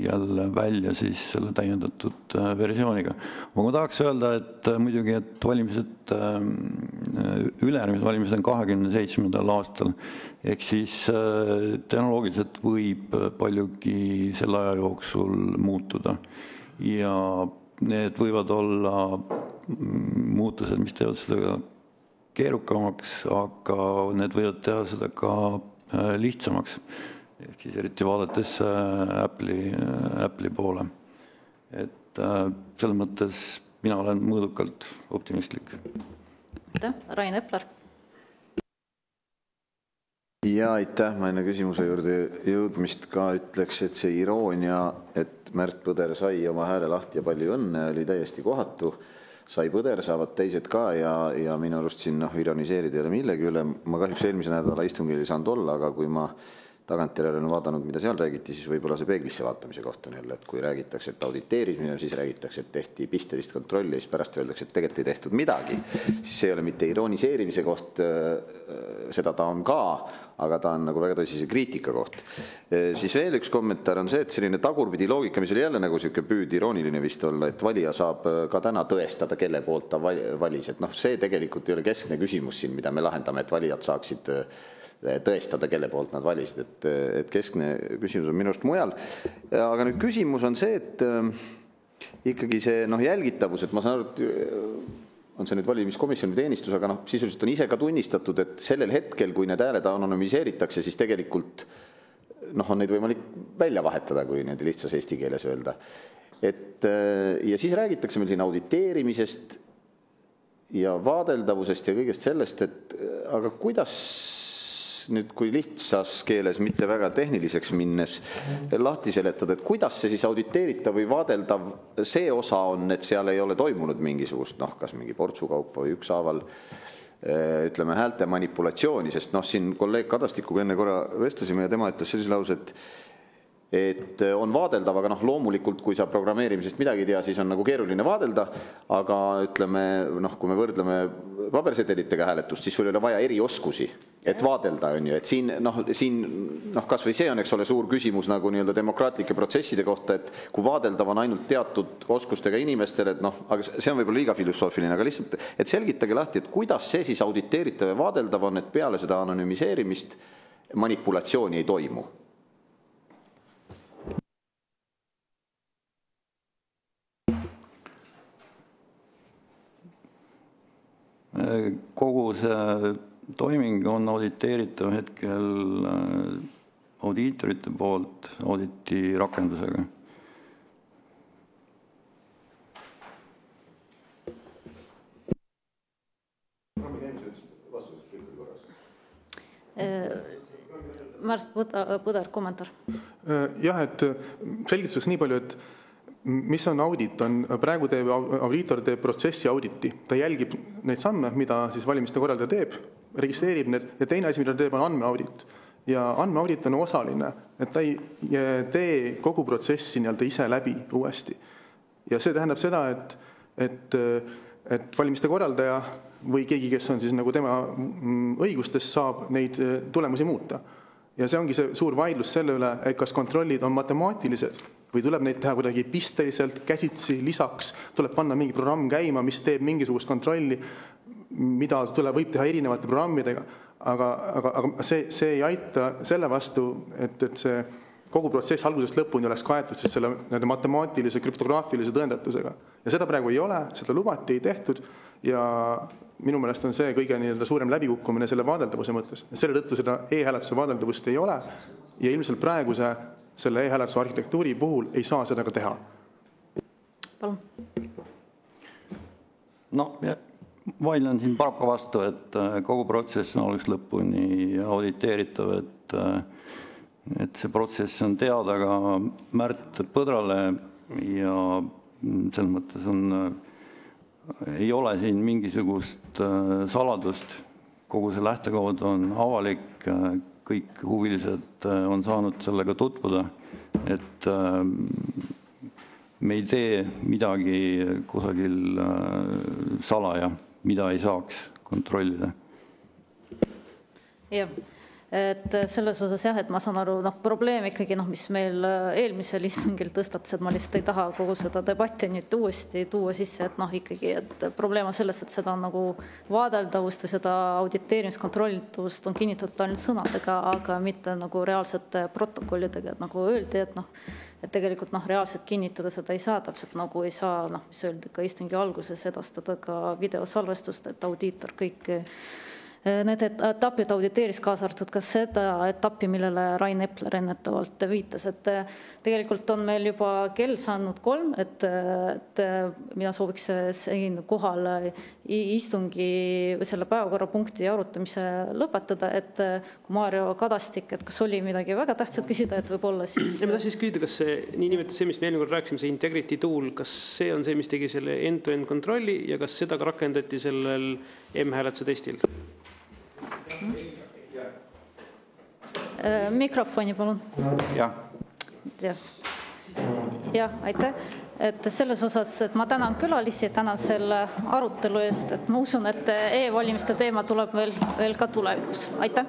jälle välja siis selle täiendatud versiooniga. Aga ma tahaks öelda, et muidugi, et ülejärgmised valimised on 27. aastal, ehk siis tehnoloogiliselt võib paljugi selle aja jooksul muutuda. Ja need võivad olla muutused, mis teevad seda keerukamaks, aga need võivad teha seda ka lihtsamaks, ehk siis eriti vaadates Apple'i poole. Et selles mõttes mina olen mõõdukalt optimistlik. Rain Epler. Ja aitäh, ma enne küsimuse juurde jõudmist ka ütleks, et see iroonia, et Märt Põder sai oma hääle lahti ja palju õnne, oli täiesti kohatu. Sai Põder, saavad teised ka ja minu arust siin ironiseerida ei ole millegi üle. Ma kahjuks eelmise nädala istungil ei saanud olla, aga kui ma tagantjärele olen vaadanud, mida seal räägiti, siis võib-olla see peeglisse vaatamise koht on jälle, et kui räägitakse, et auditeerimine, siis räägitakse, et tehti pistelist kontrolli ja siis pärast öeldakse, et tegelikult ei tehtud midagi. Siis see ei ole mitte ironiseerimise koht, seda ta on ka, aga ta on nagu väga tõsise kriitika koht. Siis veel üks kommentaar on see, et selline tagurpidi loogika, mis oli jälle nagu siuke püüd irooniline vist olla, et valija saab ka täna tõestada, kelle poolt ta valis. Et see tegelikult ei ole keskne küsimus siin, mida me lahendame, et valijad saaksid tõestada, kelle poolt nad valisid, et keskne küsimus on minust mujal. Aga nüüd küsimus on see, et ikkagi see jälgitavus, et ma saan aru, et on see nüüd valimiskomisjoni teenistus, aga sisuliselt on ise ka tunnistatud, et sellel hetkel, kui need hääled anonüümiseeritakse, siis tegelikult on neid võimalik välja vahetada, kui need lihtsas eesti keeles öelda. Ja siis räägitakse meil siin auditeerimisest ja vaadeldavusest ja kõigest sellest, et aga kuidas nüüd, kui lihtsas keeles, mitte väga tehniliseks minnes lahti seletada, et kuidas see siis auditeeritav või vaadeldav see osa on, et seal ei ole toimunud mingisugust, kas mingi portsukaupa või ükshaaval, ütleme, häälte manipulatsiooni, sest siin kolleeg Kadastikuga enne korra vestlesime ja tema ütles sellise lause, et on vaadeldav, aga loomulikult, kui sa programmeerimisest midagi ei tea, siis on nagu keeruline vaadelda, aga ütleme, kui me võrdleme pabersedelitega hääletust, siis sul ei ole vaja erioskusi, et vaadelda, on ju, et siin kas või see on, eks ole, suur küsimus nagu nii-öelda demokraatlike protsesside kohta, et kui vaadeldav on ainult teatud oskustega inimestele, aga see on võib-olla liiga filosoofiline, aga lihtsalt, et selgitage lahti, et kuidas see siis auditeeritav ja vaadeldav on, et peale seda anonüümiseerimist manipulatsiooni ei toimu. Kogu see toiming on auditeeritav hetkel audiitorite poolt auditi rakendusega. Märt Põder, kommentaar. Jah, et selgituseks nii palju, et mis on audit, praegu teeb audiitor teeb protsessi auditi. Ta jälgib neid samme, mida siis valimiste korraldaja teeb, registreerib need ja teine asi, mida ta teeb, on andmeaudit. Ja andmeaudit on osaline, et ta ei tee kogu protsessi nii-öelda ise läbi uuesti. Ja see tähendab seda, et et valimiste korraldaja või keegi, kes on siis nagu tema õigustes, saab neid tulemusi muuta. Ja see ongi see suur vaidlus selle üle, et kas kontrollid on matemaatilised või tuleb neid teha kuidagi pisteliselt, käsitsi, lisaks, tuleb panna mingi programm käima, mis teeb mingisugust kontrolli, mida võib teha erinevate programmidega, aga see ei aita selle vastu, et see kogu protsess algusest lõpuni oleks kaetud siis selle matemaatilise, krüptograafilise tõendatusega. Ja seda praegu ei ole, seda lubati, ei tehtud ja minu meelest on see kõige suurem läbikukkumine selle vaadeldavuse mõttes. Selle tõttu seda e-hääletuse vaadeldavust ei ole ja ilmselt praeguse selle e-hääletuse arhitektuuri puhul ei saa seda ka teha. Palun. No, vaidlen siin paraku vastu, et kogu protsess on algusest lõpuni auditeeritav, et see protsess on teada ka Märt Põdrale ja selles mõttes ei ole siin mingisugust saladust. Kogu see lähtekood on avalik, kõik huvilised on saanud sellega tutvuda, et me ei tee midagi kusagil salaja, mida ei saaks kontrollida. Jah. Et selles osas jah, et ma saan aru, probleem ikkagi, mis meil eelmisel istungil tõstatas, et ma lihtsalt ei taha kogu seda debatti nüüd uuesti tuua sisse, et ikkagi, et probleem on selles, et seda on nagu vaadeldavust või seda auditeerimiskontrollitust on kinnitatud ainult sõnadega, aga mitte nagu reaalsete protokollidega, et nagu öeldi, et tegelikult reaalselt kinnitada seda ei saa, täpselt nagu ei saa, mis öeldi ka istungi alguses edastada ka videosalvestust, et audiitor kõik need etapid auditeeris, kaasa arvatud ka seda etappi, millele Rain Epler ennetavalt viitas, et tegelikult on meil juba kell saanud 3, et mina sooviks siin kohal istungi või selle päevakorrapunkti arutamise lõpetada, et kui Mario Kadastik, et kas oli midagi väga tähtsat küsida, et võib-olla siis... Ma tahan siis küsida, kas see niinimetatud see, mis me eelmine kord rääkisime, see Integrity Tool, kas see on see, mis tegi selle end-to-end kontrolli ja kas seda ka rakendati sellel M-hääletuse testil? Mikrofoni, palun. Jah, aitäh. Et selles osas, et ma tänan külalisi, tänan selle arutelu eest, et ma usun, et e-valimiste teema tuleb veel ka tulevikus. Aitäh!